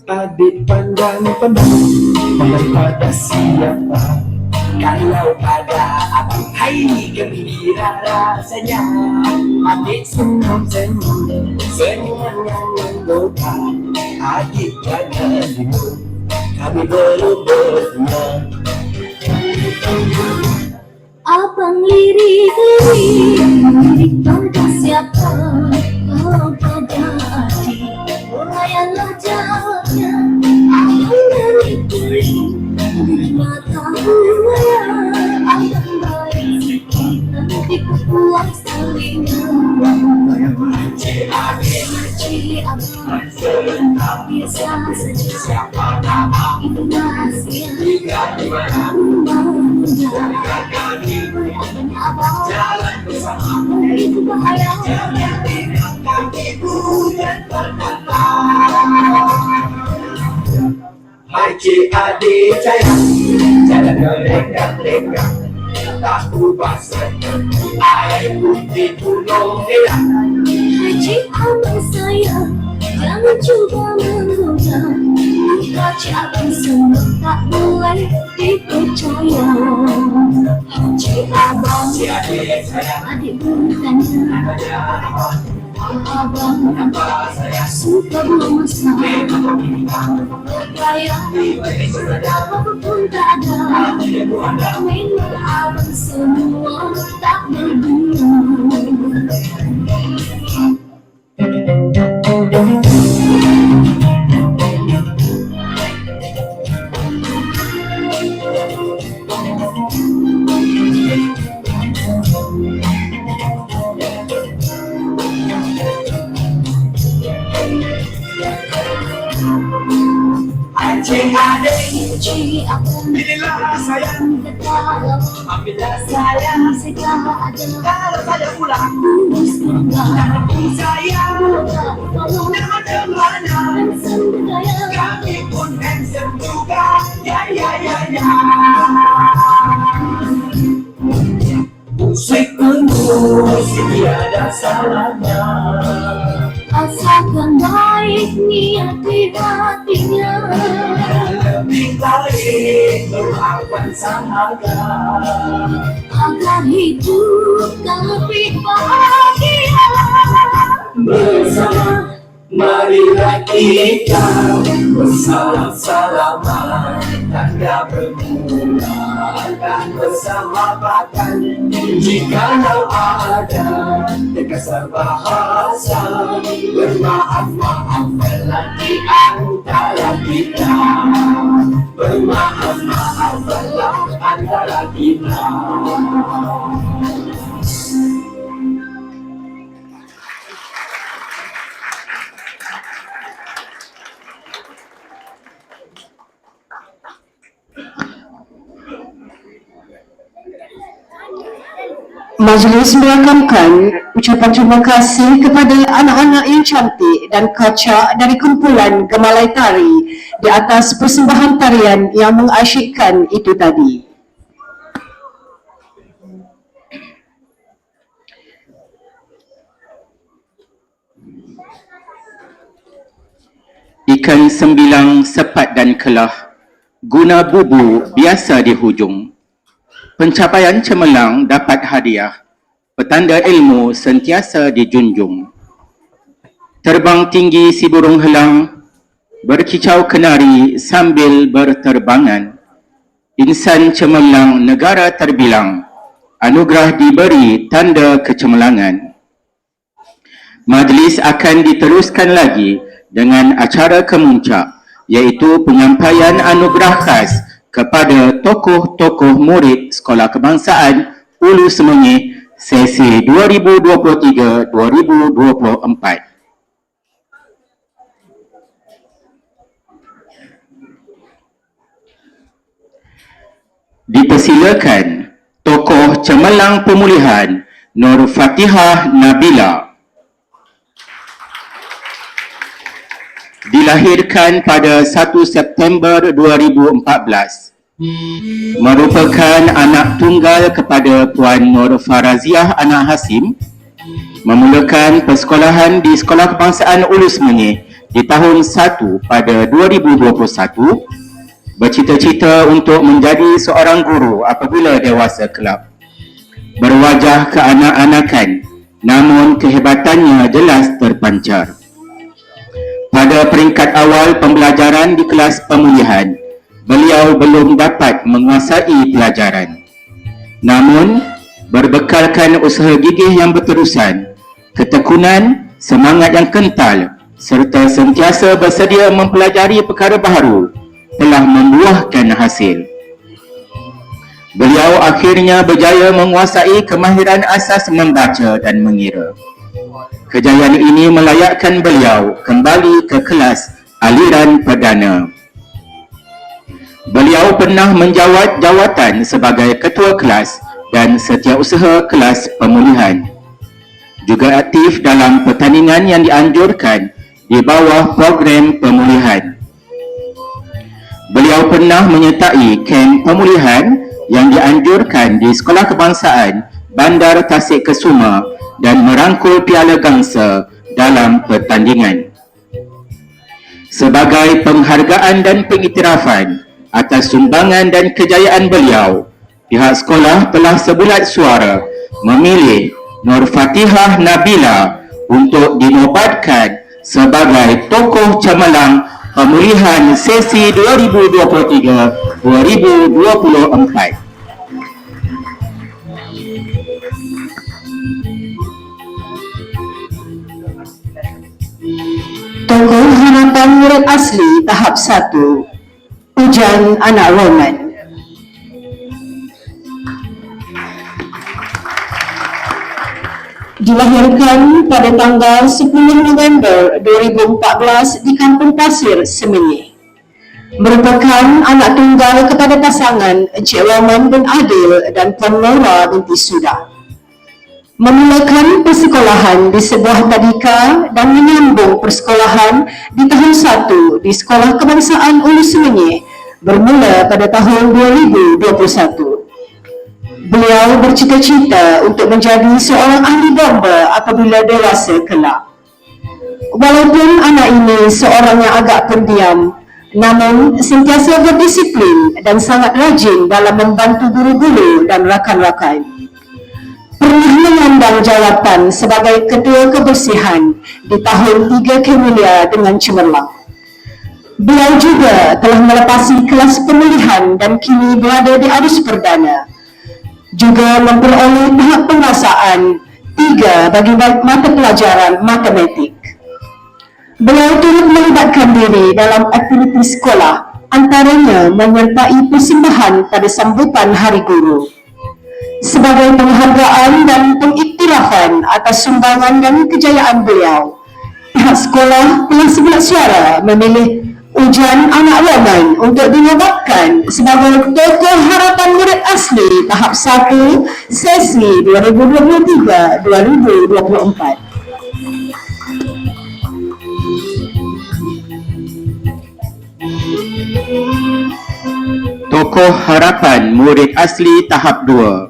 Adik pandang-pandang pada siapa? Kalau pada abang, hai gembira rasanya. Adik senyum-senyum, senyuman yang membuka. Adik jangan bingung, kami belum bertemu. Abang lirik pada siapa? Kau pada adik, urayanlah jawabnya. Abang lirik mata buaya. Abang baik sikit, nanti kupuas telinga. Cik abang, biasa saja. Itu rahasia rumah muda. Abang, jalan bersama itu bahaya. Hai cik adik sayang, jalan melenggang-lenggang. Tak ubah seperti air putih gunung Elang. Hai cik abang sayang, jangan cuba menggoda. Muka cik abang semua tak boleh dipercaya. Cik abang, Cik adik sayang, adik bertanya. Abang suka buang masa, bergaya apapun tak ada. Memang abang semua tak berguna. cik adik, Cik abang, pilihlah sayang, kalau ambillah sayang. segala ada Kalau saya pulang, urus keluarga. sayang, Tolong dan mana dan semberdaya. kami pun handsome juga. Ya ya ya ya. Musik musik tiada salahnya. Asalkan baik niat di hatinya. Lebih baik berlawan sahaja. Agar hidup lebih bahagia bersama. Marilah kita bersama-salaman, tanda bermula dan bersama bahkan. Jikalau ada kasar bahasa, bermaaf-maaflah di antara kita. Bermaaf-maaflah antara kita. Majlis merakamkan ucapan terima kasih kepada anak-anak yang cantik dan kacak dari kumpulan Gemalai Tari di atas persembahan tarian yang mengasyikkan itu tadi. Ikan sembilang sepat dan kelah, guna bubu biasa di hujung. Pencapaian cemerlang dapat hadiah, petanda ilmu sentiasa dijunjung. Terbang tinggi si burung helang, berkicau kenari sambil berterbangan. Insan cemerlang negara terbilang, anugerah diberi tanda kecemerlangan. Majlis akan diteruskan lagi dengan acara kemuncak, iaitu penyampaian anugerah khas kepada tokoh-tokoh murid Sekolah Kebangsaan Ulu Semenyih sesi 2023-2024. Dipersilakan tokoh cemerlang pemulihan Nur Fatihah Nabila. Dilahirkan pada 1 September 2014. Merupakan anak tunggal kepada Puan Nur Faraziah Anak Hasim. Memulakan persekolahan di Sekolah Kebangsaan Ulu Semenyih di tahun 1 pada 2021. Bercita-cita untuk menjadi seorang guru apabila dewasa kelak. Berwajah keanak-anakan, namun kehebatannya jelas terpancar. Pada peringkat awal pembelajaran di kelas pemulihan, beliau belum dapat menguasai pelajaran. Namun, berbekalkan usaha gigih yang berterusan, ketekunan, semangat yang kental, serta sentiasa bersedia mempelajari perkara baharu, telah membuahkan hasil. Beliau akhirnya berjaya menguasai kemahiran asas membaca dan mengira. Kejayaan ini melayakkan beliau kembali ke kelas aliran perdana. Beliau pernah menjawat jawatan sebagai ketua kelas dan setiausaha kelas pemulihan. Juga aktif dalam pertandingan yang dianjurkan di bawah program pemulihan. Beliau pernah menyertai kem pemulihan yang dianjurkan di Sekolah Kebangsaan Bandar Tasik Kesuma dan merangkul piala gangsa dalam pertandingan. Sebagai penghargaan dan pengiktirafan atas sumbangan dan kejayaan beliau, pihak sekolah telah sebulat suara memilih Nur Fatihah Nabila untuk dinobatkan sebagai tokoh cemerlang pemulihan sesi 2023-2024. Tokoh harapan murid asli tahap 1, Ujan Anak Roman. Dilahirkan pada tanggal 10 November 2014 di Kampung Pasir, Semenyih. Merupakan anak tunggal kepada pasangan Encik Roman bin Adil dan Puan Nora binti Sudah. Memulakan persekolahan di sebuah tadika dan menyambung persekolahan di tahun 1 di Sekolah Kebangsaan Ulu Semenyih bermula pada tahun 2021. Beliau bercita-cita untuk menjadi seorang ahli bomba apabila dewasa kelak. Walaupun anak ini seorang yang agak pendiam, namun sentiasa berdisiplin dan sangat rajin dalam membantu guru-guru dan rakan-rakan. Pernah menyandang jawatan sebagai Ketua Kebersihan di tahun 3 Kemulia dengan cemerlang. Beliau juga telah melepasi kelas pemulihan dan kini berada di arus perdana. Juga memperoleh tahap penguasaan 3 bagi mata pelajaran matematik. Beliau turut melibatkan diri dalam aktiviti sekolah, antaranya menyertai persembahan pada sambutan Hari Guru. Sebagai penghargaan dan pengiktirafan atas sumbangan dan kejayaan beliau, pihak sekolah telah sebulat suara memilih Ujan Anak Roman untuk dinobatkan sebagai tokoh harapan murid asli tahap 1 sesi 2023-2024. Tokoh harapan murid asli tahap 2.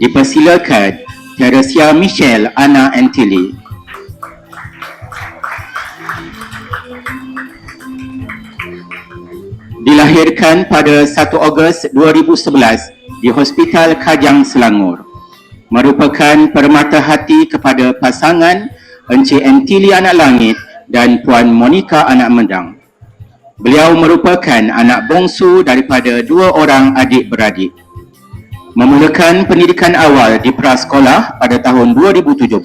Dipersilakan Teresia Michelle Ana Antili. Dilahirkan pada 1 Ogos 2011 di Hospital Kajang, Selangor. Merupakan permata hati kepada pasangan Encik Antili Anak Langit dan Puan Monica Anak Mendang. Beliau merupakan anak bongsu daripada 2 orang adik-beradik. Memulakan pendidikan awal di prasekolah pada tahun 2017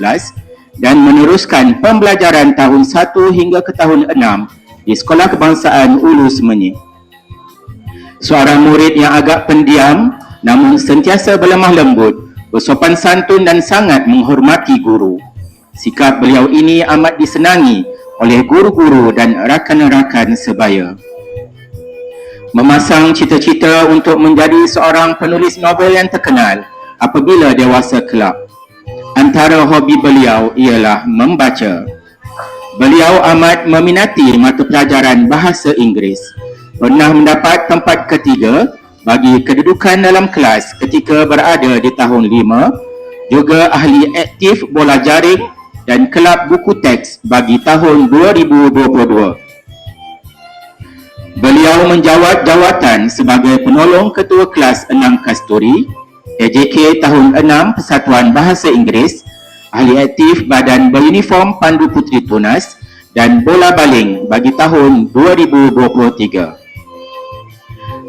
dan meneruskan pembelajaran tahun 1 hingga ke tahun 6 di Sekolah Kebangsaan Ulu Semenyih. Seorang murid yang agak pendiam namun sentiasa berlemah lembut, bersopan santun dan sangat menghormati guru. Sikap beliau ini amat disenangi oleh guru-guru dan rakan-rakan sebaya. Memasang cita-cita untuk menjadi seorang penulis novel yang terkenal apabila dewasa kelak. Antara hobi beliau ialah membaca. Beliau amat meminati mata pelajaran bahasa Inggeris. Pernah mendapat tempat ketiga bagi kedudukan dalam kelas ketika berada di tahun 5, juga ahli aktif bola jaring dan kelab buku teks bagi tahun 2022. Beliau menjawat jawatan sebagai penolong ketua kelas 6 Kasturi, AJK tahun 6 Persatuan Bahasa Inggeris, ahli aktif badan beruniform Pandu Puteri Tunas dan bola baling bagi tahun 2023.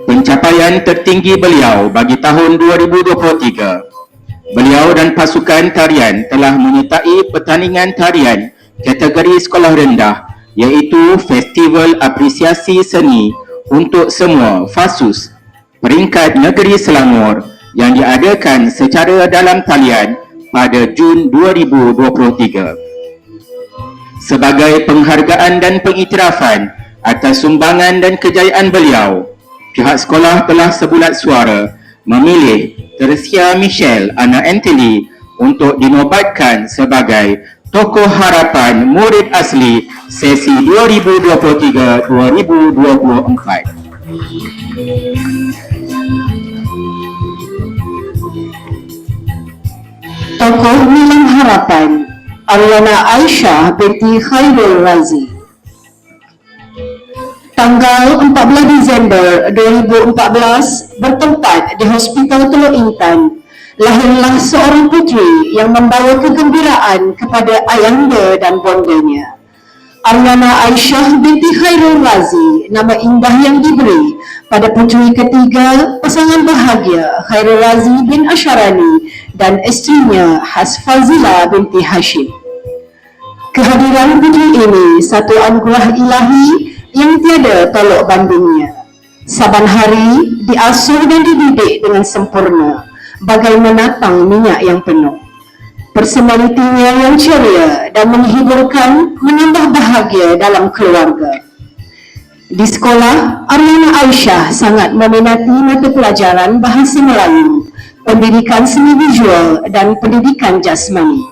Pencapaian tertinggi beliau bagi tahun 2023. Beliau dan pasukan tarian telah menyertai pertandingan tarian kategori sekolah rendah iaitu Festival Apresiasi Seni untuk Semua FASUS peringkat negeri Selangor yang diadakan secara dalam talian pada Jun 2023. Sebagai penghargaan dan pengiktirafan atas sumbangan dan kejayaan beliau, pihak sekolah telah sebulat suara memilih Tersia Michelle Ana Anteli untuk dinobatkan sebagai Tokoh Harapan Murid Asli sesi 2023-2024. Tokoh Nilam Harapan Aryana Aisyah binti Khairul Razi. Tanggal 14 Disember 2014 bertempat di Hospital Teluk Intan, lahirlah seorang puteri yang membawa kegembiraan kepada ayahanda dan bondanya. Aryana Aisyah binti Khairul Razi, nama indah yang diberi pada puteri ketiga pasangan bahagia Khairul Razi bin Asharani dan isterinya Hasfazila binti Hashim. Kehadiran puteri ini satu anugerah ilahi yang tiada tolok bandingnya. Saban hari diasuh dan dididik dengan sempurna, bagai menatang minyak yang penuh. Personalitinya yang ceria dan menghiburkan menambah bahagia dalam keluarga. Di sekolah, Aryana Aisyah sangat meminati mata pelajaran bahasa Melayu, pendidikan seni visual dan pendidikan jasmani.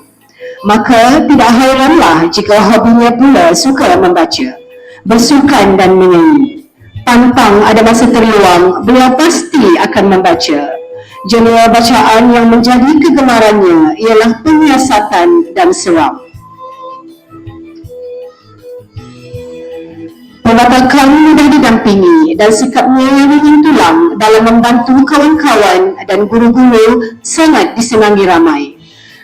Maka tidak hairanlah jika hobinya pula suka membaca, bersukan dan menyanyi. Pantang ada masa terluang, beliau pasti akan membaca. Genre bacaan yang menjadi kegemarannya ialah penyiasatan dan seram. Perwatakan mudah didampingi dan sikapnya yang ringin tulang dalam membantu kawan-kawan dan guru-guru sangat disenangi ramai.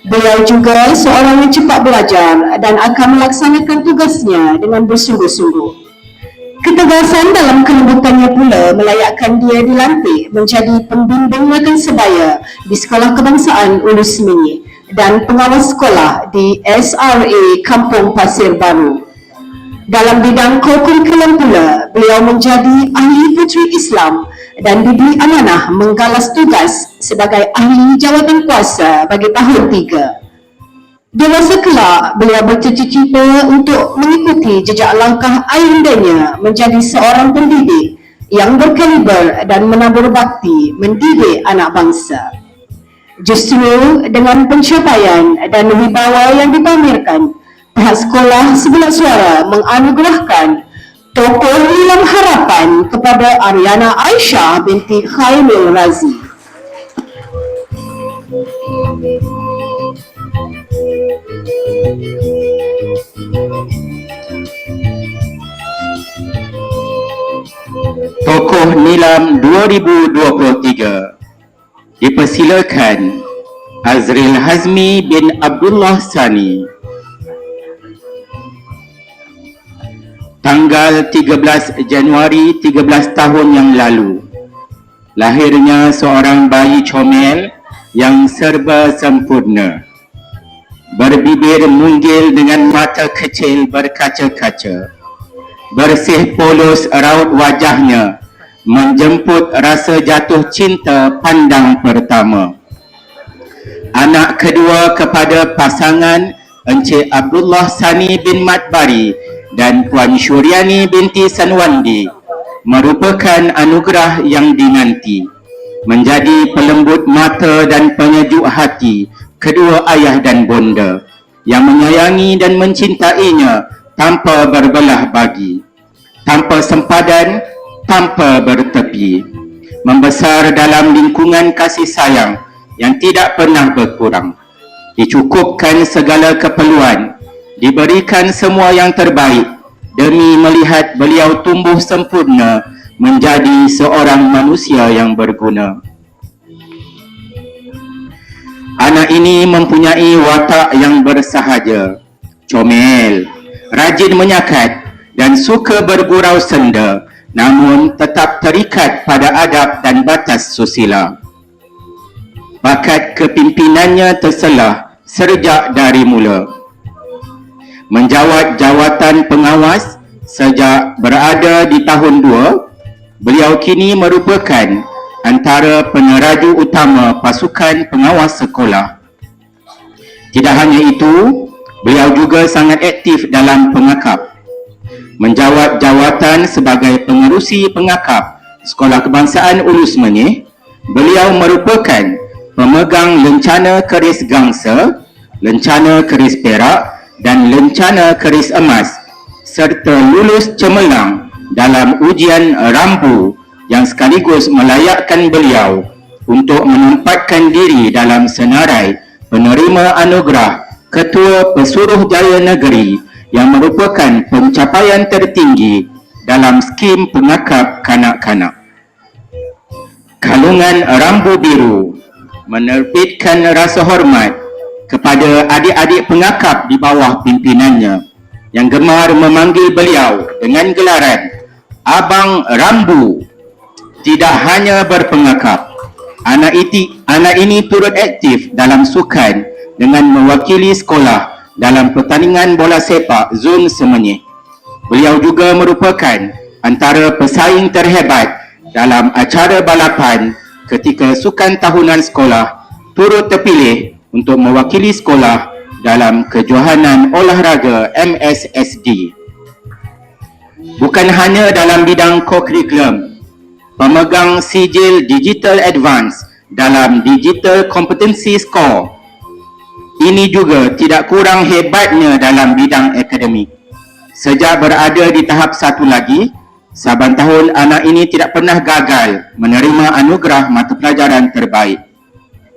Beliau juga seorang yang cepat belajar dan akan melaksanakan tugasnya dengan bersungguh-sungguh. Ketegasan dalam kelembutannya pula melayakkan dia dilantik menjadi pembimbing rakan sebaya di Sekolah Kebangsaan Ulu Semenyih dan pengawas sekolah di SRA Kampung Pasir Baru. Dalam bidang kurikulum pula, beliau menjadi ahli puteri Islam dan diberi amanah menggalas tugas sebagai ahli jawatan kuasa bagi tahun 3. Dewasa kelak, beliau bercita-cita untuk mengikuti jejak langkah ayahndanya menjadi seorang pendidik yang berkaliber dan menabur bakti mendidik anak bangsa. Justru dengan pencapaian dan wibawa yang dipamerkan, pihak sekolah sebulat suara menganugerahkan Tokoh Nilam Harapan kepada Aryana Aisyah binti Khairul Razi. Tokoh Nilam 2023. Dipersilakan Azril Hazmi bin Abdullah Sani. Tanggal 13 Januari 13 tahun yang lalu, lahirnya seorang bayi comel yang serba sempurna. Berbibir munggil dengan mata kecil berkaca-kaca. Bersih polos raut wajahnya menjemput rasa jatuh cinta pandang pertama. Anak kedua kepada pasangan Encik Abdullah Sani bin Matbari dan Puan Syuriani binti Sanwandi merupakan anugerah yang dinanti, menjadi pelembut mata dan penyejuk hati kedua ayah dan bonda yang menyayangi dan mencintainya tanpa berbelah bagi, tanpa sempadan, tanpa bertepi, membesar dalam lingkungan kasih sayang yang tidak pernah berkurang, dicukupkan segala keperluan, diberikan semua yang terbaik demi melihat beliau tumbuh sempurna menjadi seorang manusia yang berguna. Anak ini mempunyai watak yang bersahaja, comel, rajin menyakat dan suka bergurau senda, namun tetap terikat pada adab dan batas susila. Bakat kepimpinannya terselah sejak dari mula. Menjawat jawatan pengawas sejak berada di tahun 2, beliau kini merupakan antara peneraju utama pasukan pengawas sekolah. Tidak hanya itu, beliau juga sangat aktif dalam pengakap. Menjawat jawatan sebagai pengerusi pengakap Sekolah Kebangsaan Ulus Menyih, beliau merupakan pemegang lencana keris gangsa, lencana keris perak dan lencana keris emas serta lulus cemerlang dalam ujian rambu yang sekaligus melayakkan beliau untuk menempatkan diri dalam senarai penerima anugerah Ketua Pesuruhjaya Negeri yang merupakan pencapaian tertinggi dalam skim pengakap kanak-kanak. Kalungan Rambu Biru menerbitkan rasa hormat kepada adik-adik pengakap di bawah pimpinannya yang gemar memanggil beliau dengan gelaran Abang Rambu. Tidak hanya berpengakap, anak ini turut aktif dalam sukan dengan mewakili sekolah dalam pertandingan bola sepak Zon Semenyih. Beliau juga merupakan antara pesaing terhebat dalam acara balapan ketika sukan tahunan sekolah, turut terpilih untuk mewakili sekolah dalam kejohanan olahraga MSSD. Bukan hanya dalam bidang co-curriculum, pemegang sijil Digital Advance dalam Digital Competency Score, ini juga tidak kurang hebatnya dalam bidang akademik. Sejak berada di tahap satu lagi, saban tahun anak ini tidak pernah gagal menerima anugerah mata pelajaran terbaik.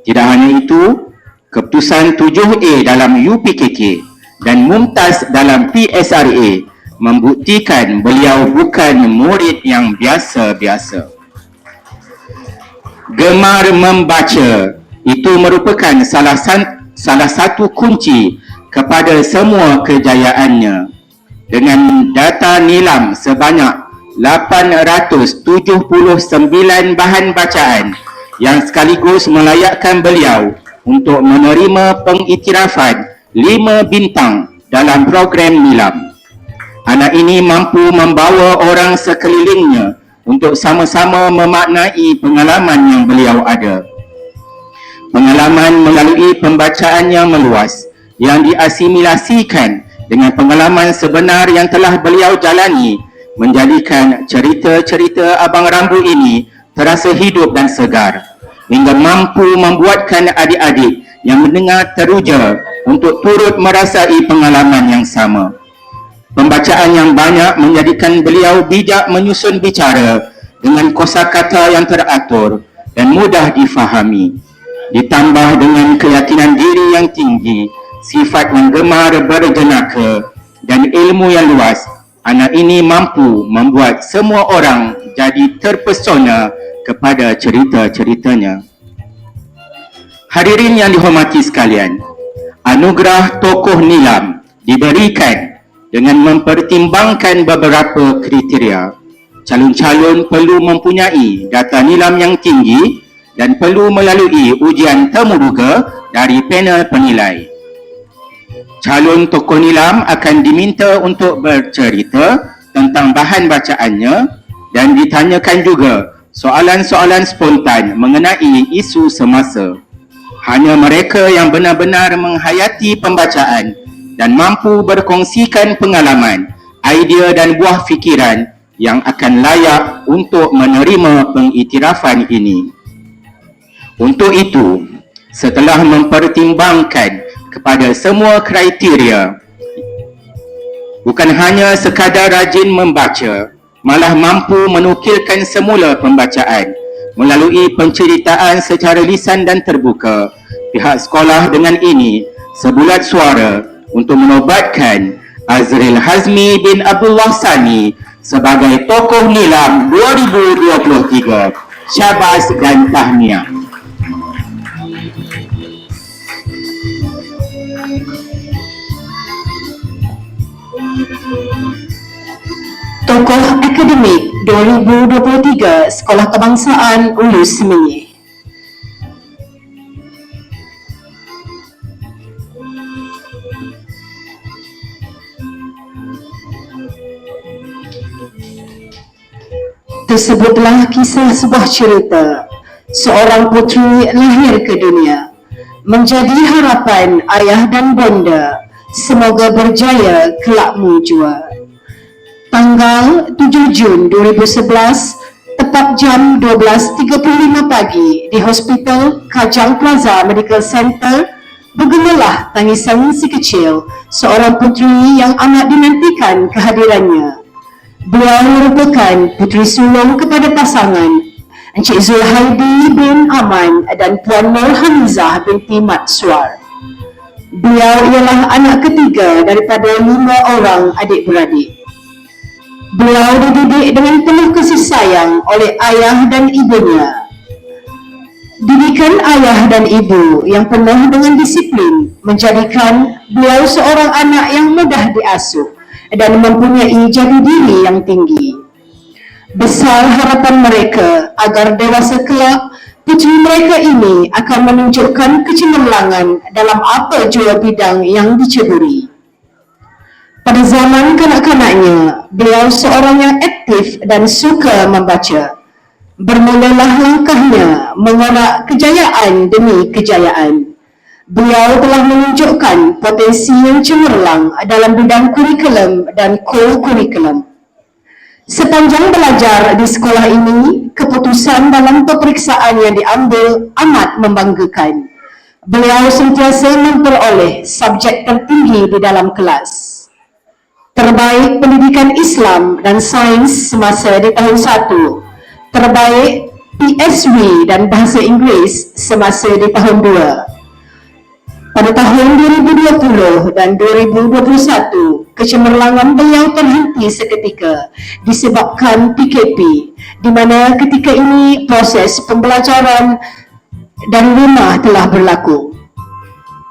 Tidak hanya itu, keputusan 7A dalam UPKK dan mumtaz dalam PSRA membuktikan beliau bukan murid yang biasa-biasa. Gemar membaca itu merupakan salah satu kunci kepada semua kejayaannya. Dengan data nilam sebanyak 879 bahan bacaan yang sekaligus melayakkan beliau untuk menerima pengiktirafan 5 bintang dalam program nilam. Anak ini mampu membawa orang sekelilingnya untuk sama-sama memaknai pengalaman yang beliau ada. Pengalaman melalui pembacaan yang meluas yang diasimilasikan dengan pengalaman sebenar yang telah beliau jalani menjadikan cerita-cerita Abang Rambu ini terasa hidup dan segar hingga mampu membuatkan adik-adik yang mendengar teruja untuk turut merasai pengalaman yang sama. Pembacaan yang banyak menjadikan beliau bijak menyusun bicara dengan kosakata yang teratur dan mudah difahami. Ditambah dengan keyakinan diri yang tinggi, sifat yang gemar berjenaka dan ilmu yang luas, anak ini mampu membuat semua orang jadi terpesona kepada cerita-ceritanya. Hadirin yang dihormati sekalian, anugerah tokoh nilam diberikan dengan mempertimbangkan beberapa kriteria. Calon-calon perlu mempunyai data nilam yang tinggi dan perlu melalui ujian temubuka dari panel penilai. Calon tokoh nilam akan diminta untuk bercerita tentang bahan bacaannya dan ditanyakan juga soalan-soalan spontan mengenai isu semasa. Hanya mereka yang benar-benar menghayati pembacaan dan mampu berkongsikan pengalaman, idea dan buah fikiran yang akan layak untuk menerima pengiktirafan ini. Untuk itu, setelah mempertimbangkan kepada semua kriteria, bukan hanya sekadar rajin membaca, malah mampu menukilkan semula pembacaan melalui penceritaan secara lisan dan terbuka, pihak sekolah dengan ini sebulat suara untuk menobatkan Azril Hazmi bin Abdullah Sani sebagai tokoh nilam 2023. Syabas dan tahniah. Tokoh Akademik 2023 Sekolah Kebangsaan Ulu Semenyih. Tersebutlah kisah sebuah cerita. Seorang puteri lahir ke dunia, menjadi harapan ayah dan bonda. Semoga berjaya kelakmu jua. Tanggal 7 Jun 2011, tepat jam 12.35 pagi di Hospital Kajang Plaza Medical Center, bergemalah tangisan si kecil, seorang puteri yang amat dinantikan kehadirannya. Beliau merupakan puteri sulung kepada pasangan Encik Zulhaidi bin Aman dan Puan Nur Hamizah binti Mat Suar. Beliau ialah anak ketiga daripada 5 orang adik-beradik. Beliau dididik dengan penuh kasih sayang oleh ayah dan ibunya. Didikan ayah dan ibu yang penuh dengan disiplin menjadikan beliau seorang anak yang mudah diasuh dan mempunyai jati diri yang tinggi. Besar harapan mereka agar dewasa kelak puteri mereka ini akan menunjukkan kecemerlangan dalam apa jua bidang yang diceburi. Pada zaman kanak-kanaknya, beliau seorang yang aktif dan suka membaca. Bermulalah langkahnya mengorak kejayaan demi kejayaan. Beliau telah menunjukkan potensi yang cemerlang dalam bidang kurikulum dan co-kurikulum. Sepanjang belajar di sekolah ini, keputusan dalam peperiksaan yang diambil amat membanggakan. Beliau sentiasa memperoleh subjek tertinggi di dalam kelas. Terbaik pendidikan Islam dan sains semasa di tahun 1, terbaik PSW dan bahasa Inggeris semasa di tahun 2. Pada tahun 2020 dan 2021, kecemerlangan beliau terhenti seketika disebabkan PKP, di mana ketika ini proses pembelajaran dan rumah telah berlaku.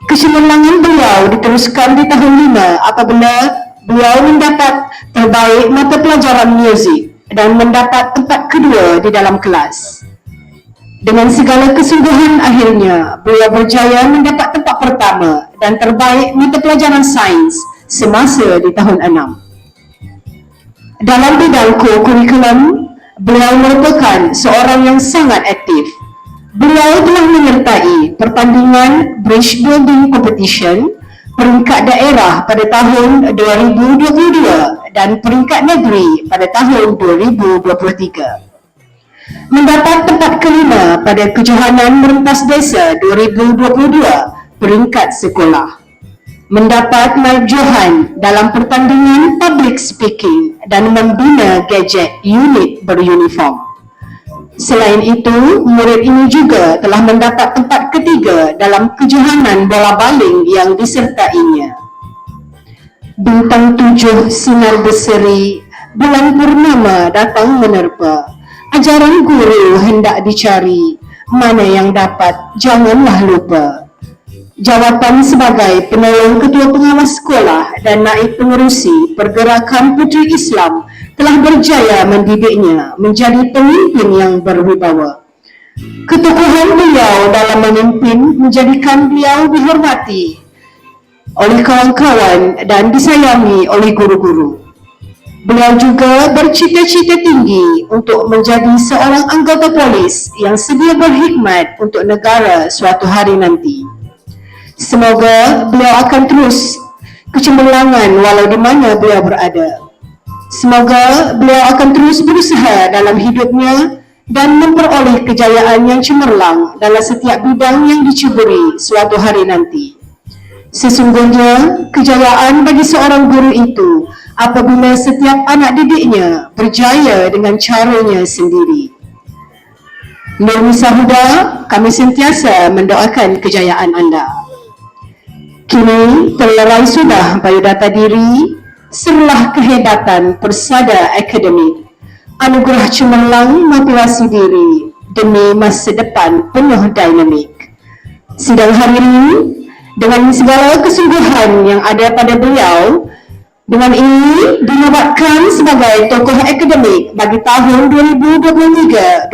Kecemerlangan beliau diteruskan di tahun 5 apabila beliau mendapat terbaik mata pelajaran muzik dan mendapat tempat kedua di dalam kelas. Dengan segala kesungguhan akhirnya, beliau berjaya mendapat tempat pertama dan terbaik mata pelajaran sains semasa di tahun 6. Dalam bidang co-kurikulum, beliau merupakan seorang yang sangat aktif. Beliau telah menyertai pertandingan Bridge Building Competition, peringkat daerah pada tahun 2022 dan peringkat negeri pada tahun 2023. Mendapat tempat kelima pada Kejohanan Merentas Desa 2022 peringkat sekolah. Mendapat marjohan dalam pertandingan public speaking dan membina gadget unit beruniform. Selain itu, murid ini juga telah mendapat tempat ketiga dalam kejohanan bola baling yang disertainya. Bintang 7 sinar berseri, bulan purnama datang menerpa. Ajaran guru hendak dicari, mana yang dapat janganlah lupa. Jawatan sebagai penolong ketua pengawas sekolah dan naib pengerusi Pergerakan Puteri Islam telah berjaya mendidiknya menjadi pemimpin yang berwibawa. Ketokohan beliau dalam memimpin menjadikan beliau dihormati oleh kawan-kawan dan disayangi oleh guru-guru. Beliau juga bercita-cita tinggi untuk menjadi seorang anggota polis yang sedia berkhidmat untuk negara suatu hari nanti. Semoga beliau akan terus kecemerlangan walau di mana beliau berada. Semoga beliau akan terus berusaha dalam hidupnya dan memperoleh kejayaan yang cemerlang dalam setiap bidang yang dicuburi suatu hari nanti. Sesungguhnya, kejayaan bagi seorang guru itu apabila setiap anak didiknya berjaya dengan caranya sendiri. Nur Huda, kami sentiasa mendoakan kejayaan anda. Kini terlerai sudah biodata diri, serulah kehebatan Persada Akademik, anugerah cemerlang motivasi diri demi masa depan penuh dinamik. Sidang hari ini dengan segala kesungguhan yang ada pada beliau, dengan ini dinobatkan sebagai tokoh akademik bagi tahun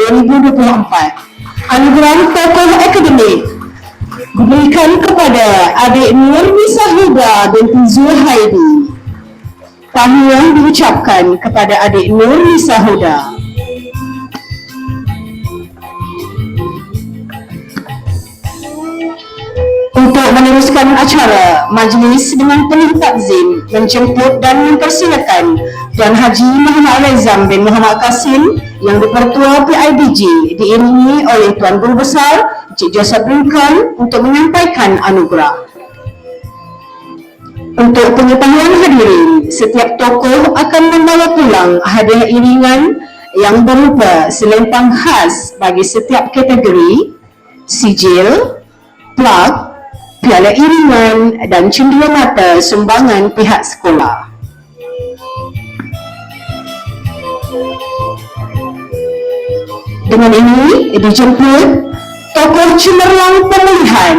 2023-2024. Anugerah tokoh akademik diberikan kepada adik Nurmisa Huda binti Zulhaidi. Tahniah diucapkan kepada adik Nurmisa Huda. Untuk meneruskan acara, majlis dengan penuh takzim menjemput dan mempersilakan Tuan Haji Muhammad Alaizam bin Muhammad Qasim yang di-Pertua PIBG diiringi oleh Tuan Guru Besar Encik Joseph Lincoln untuk menyampaikan anugerah. Untuk pengetahuan hadirin, setiap tokoh akan membawa pulang hadiah iringan yang berupa selempang khas bagi setiap kategori, sijil, plak, piala iringan dan cenderamata sumbangan pihak sekolah. Dengan ini dijemput tokoh cemerlang pemilihan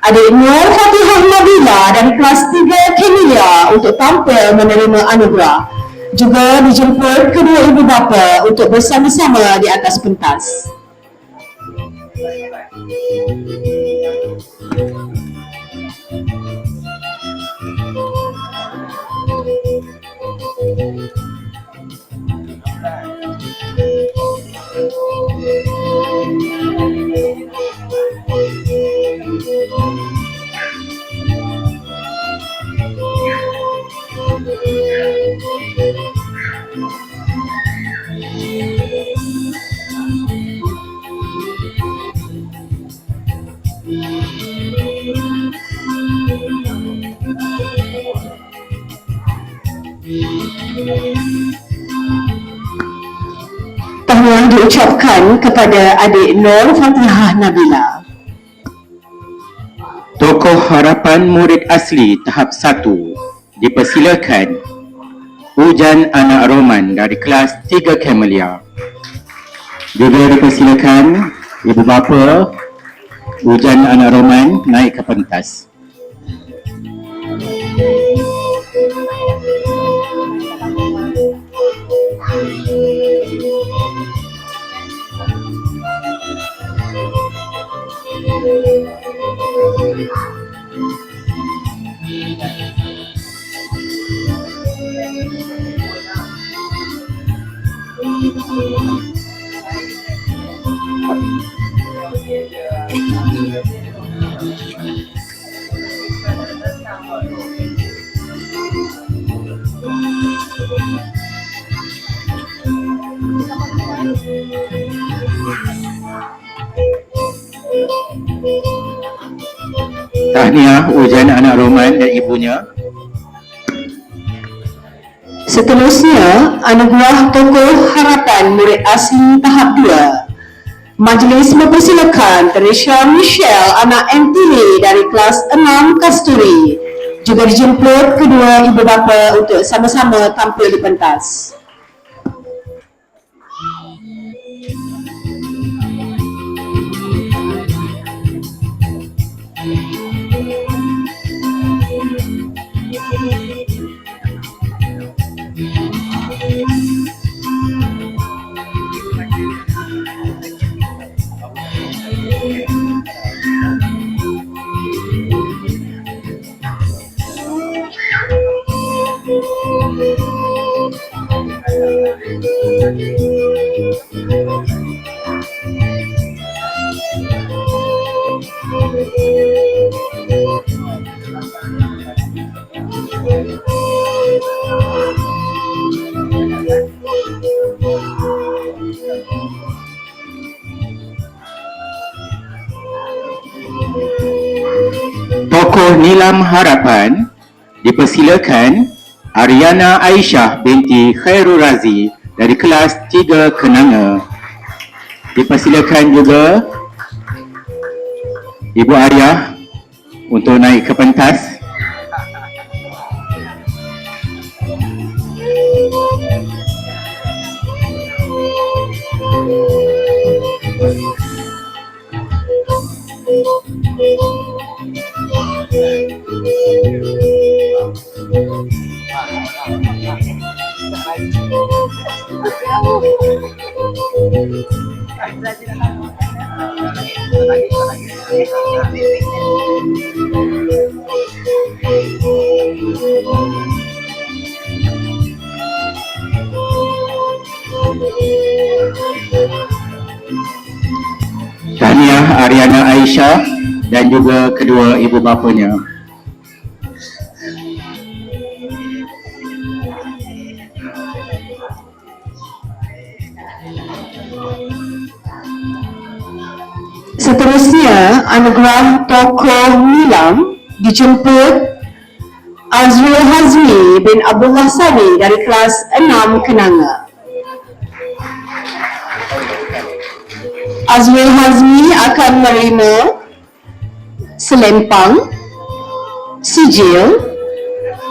adik Nur Fatihah Nabila dari kelas 3 Kemilia untuk tampil menerima anugerah. Juga dijemput kedua ibu bapa untuk bersama-sama di atas pentas. Tahniah diucapkan kepada adik Nur Fatihah Nabila. Tokoh harapan murid asli tahap 1 dipersilakan Ujan Anak Roman dari kelas 3 Camellia. Juga dipersilakan ibu bapa Ujan Anak Roman naik ke pentas. Tahniah Ujan Anak Roman dan ibunya. Seterusnya, anugerah tokoh harapan murid asli tahap 2. Majlis mempersilakan Teresha Michelle anak MTV dari kelas 6 Kasturi. Juga dijemput kedua ibu bapa untuk sama-sama tampil di pentas. Tokoh Nilam Harapan dipersilakan Ariana Aisyah binti Khairul Razi dari kelas 3 Kenanga. Dipersilakan juga Ibu Arya untuk naik ke pentas. Tahniah Ariana Aisyah dan juga kedua ibu bapanya. Seterusnya, anugerah tokoh Nilam dijemput Azrul Hazmi bin Abdullah Sani dari kelas 6 Kenanga. Azrul Hazmi akan menerima selempang, sijil,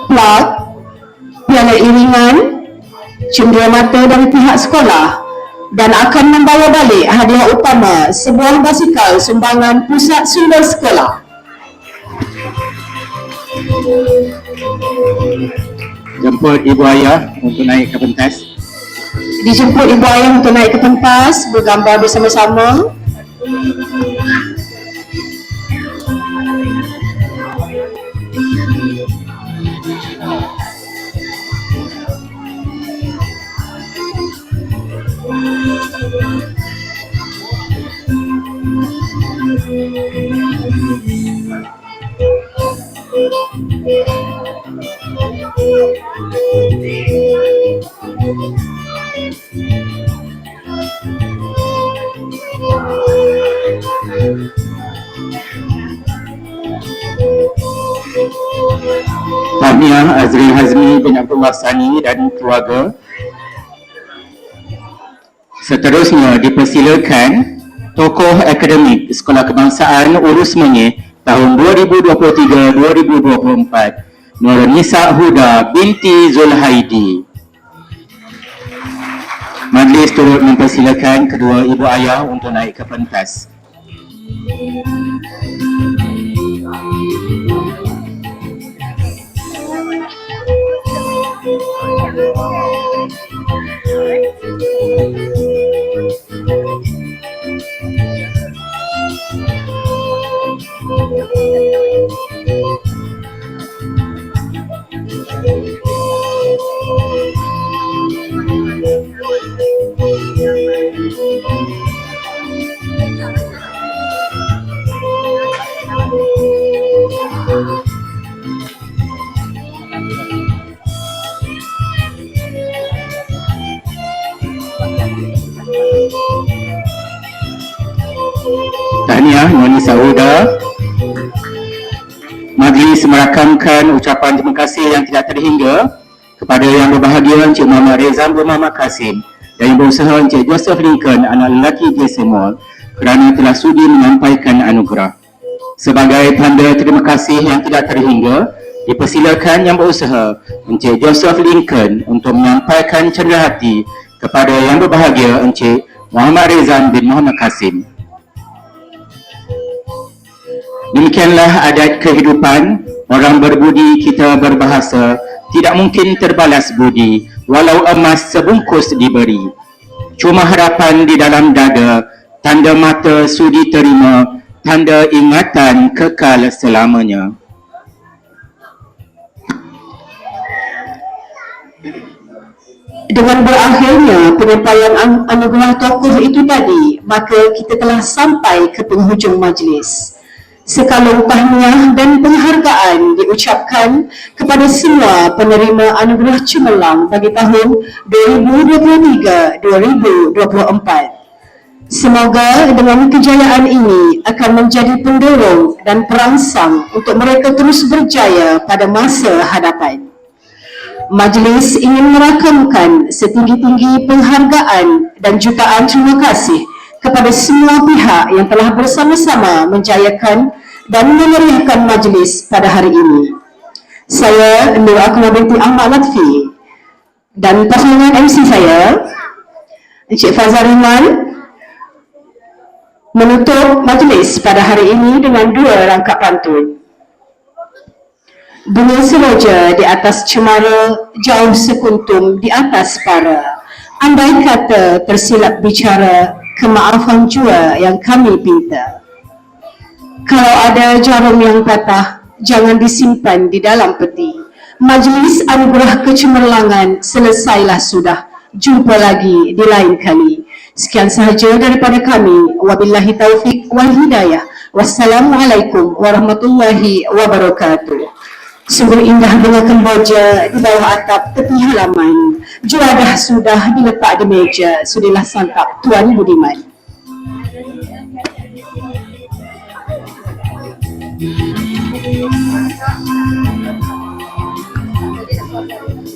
plat, piala iringan, cenderamata dari pihak sekolah dan akan membawa balik hadiah utama sebuah basikal sumbangan pusat sumber sekolah. Jemput Ibu Ayah untuk naik ke pentas. Dijemput ibu ayah untuk naik ke pentas, bergambar bersama-sama. Tahniah Azrul Hazmi bin Abdullah Sani dan keluarga. Seterusnya dipersilakan tokoh akademik Sekolah Kebangsaan Urus Menyih tahun 2023-2024 Nur Nisa Huda binti Zulhaidi. Majlis turut mempersilakan kedua ibu ayah untuk naik ke pentas. Tahniah Nur Nisa Huda. Majlis merakamkan ucapan terima kasih yang tidak terhingga kepada Yang Berbahagia Encik Muhammad Rezam bin Muhammad Kasim dan Yang Berusaha Encik Joseph Lincoln, anak lelaki Jesemol, kerana telah sudi menyampaikan anugerah. Sebagai tanda terima kasih yang tidak terhingga, dipersilakan Yang Berusaha Encik Joseph Lincoln untuk menyampaikan cenderahati kepada Yang Berbahagia Encik Muhammad Rezam bin Muhammad Kasim. Demikianlah adat kehidupan Orang berbudi kita berbahasa, tidak mungkin terbalas budi, walau emas sebungkus diberi. Cuma harapan di dalam dada, tanda mata sudi terima, tanda ingatan kekal selamanya. Dengan berakhirnya penyampaian anugerah tokoh itu tadi, maka kita telah sampai ke penghujung majlis. Sekalung tahniah dan penghargaan diucapkan kepada semua penerima anugerah cemerlang bagi tahun 2023-2024. Semoga dengan kejayaan ini akan menjadi pendorong dan perangsang untuk mereka terus berjaya pada masa hadapan. Majlis ingin merakamkan setinggi-tinggi penghargaan dan jutaan terima kasih kepada semua pihak yang telah bersama-sama menjayakan dan memeriahkan majlis pada hari ini. Saya Nur Akmal binti Ahmad Lutfi dan pasangan MC saya, Encik Fazal Riman, menutup majlis pada hari ini dengan 2 rangkap pantun. Bunga seroja di atas cemara, jauh sekuntum di atas para. Andai kata tersilap bicara, kemaafan jua yang kami pinta. Kalau ada jarum yang patah, jangan disimpan di dalam peti. Majlis anugerah kecemerlangan selesailah sudah. Jumpa lagi di lain kali. Sekian sahaja daripada kami. Wabillahi taufiq wal hidayah. Wassalamualaikum warahmatullahi wabarakatuh. Sungguh indah bunga kemboja di bawah atap tepi halaman. Juadah sudah diletak di meja, sudilah santap Tuan Budiman.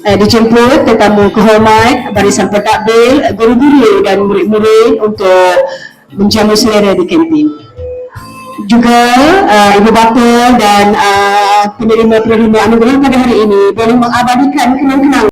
Dijemput tetamu kehormat, barisan pentadbir, guru-guru dan murid-murid untuk menjamu selera di kantin. Juga ibu bapa dan penerima-penerima anugerah pada hari ini boleh mengabadikan kenang-kenangan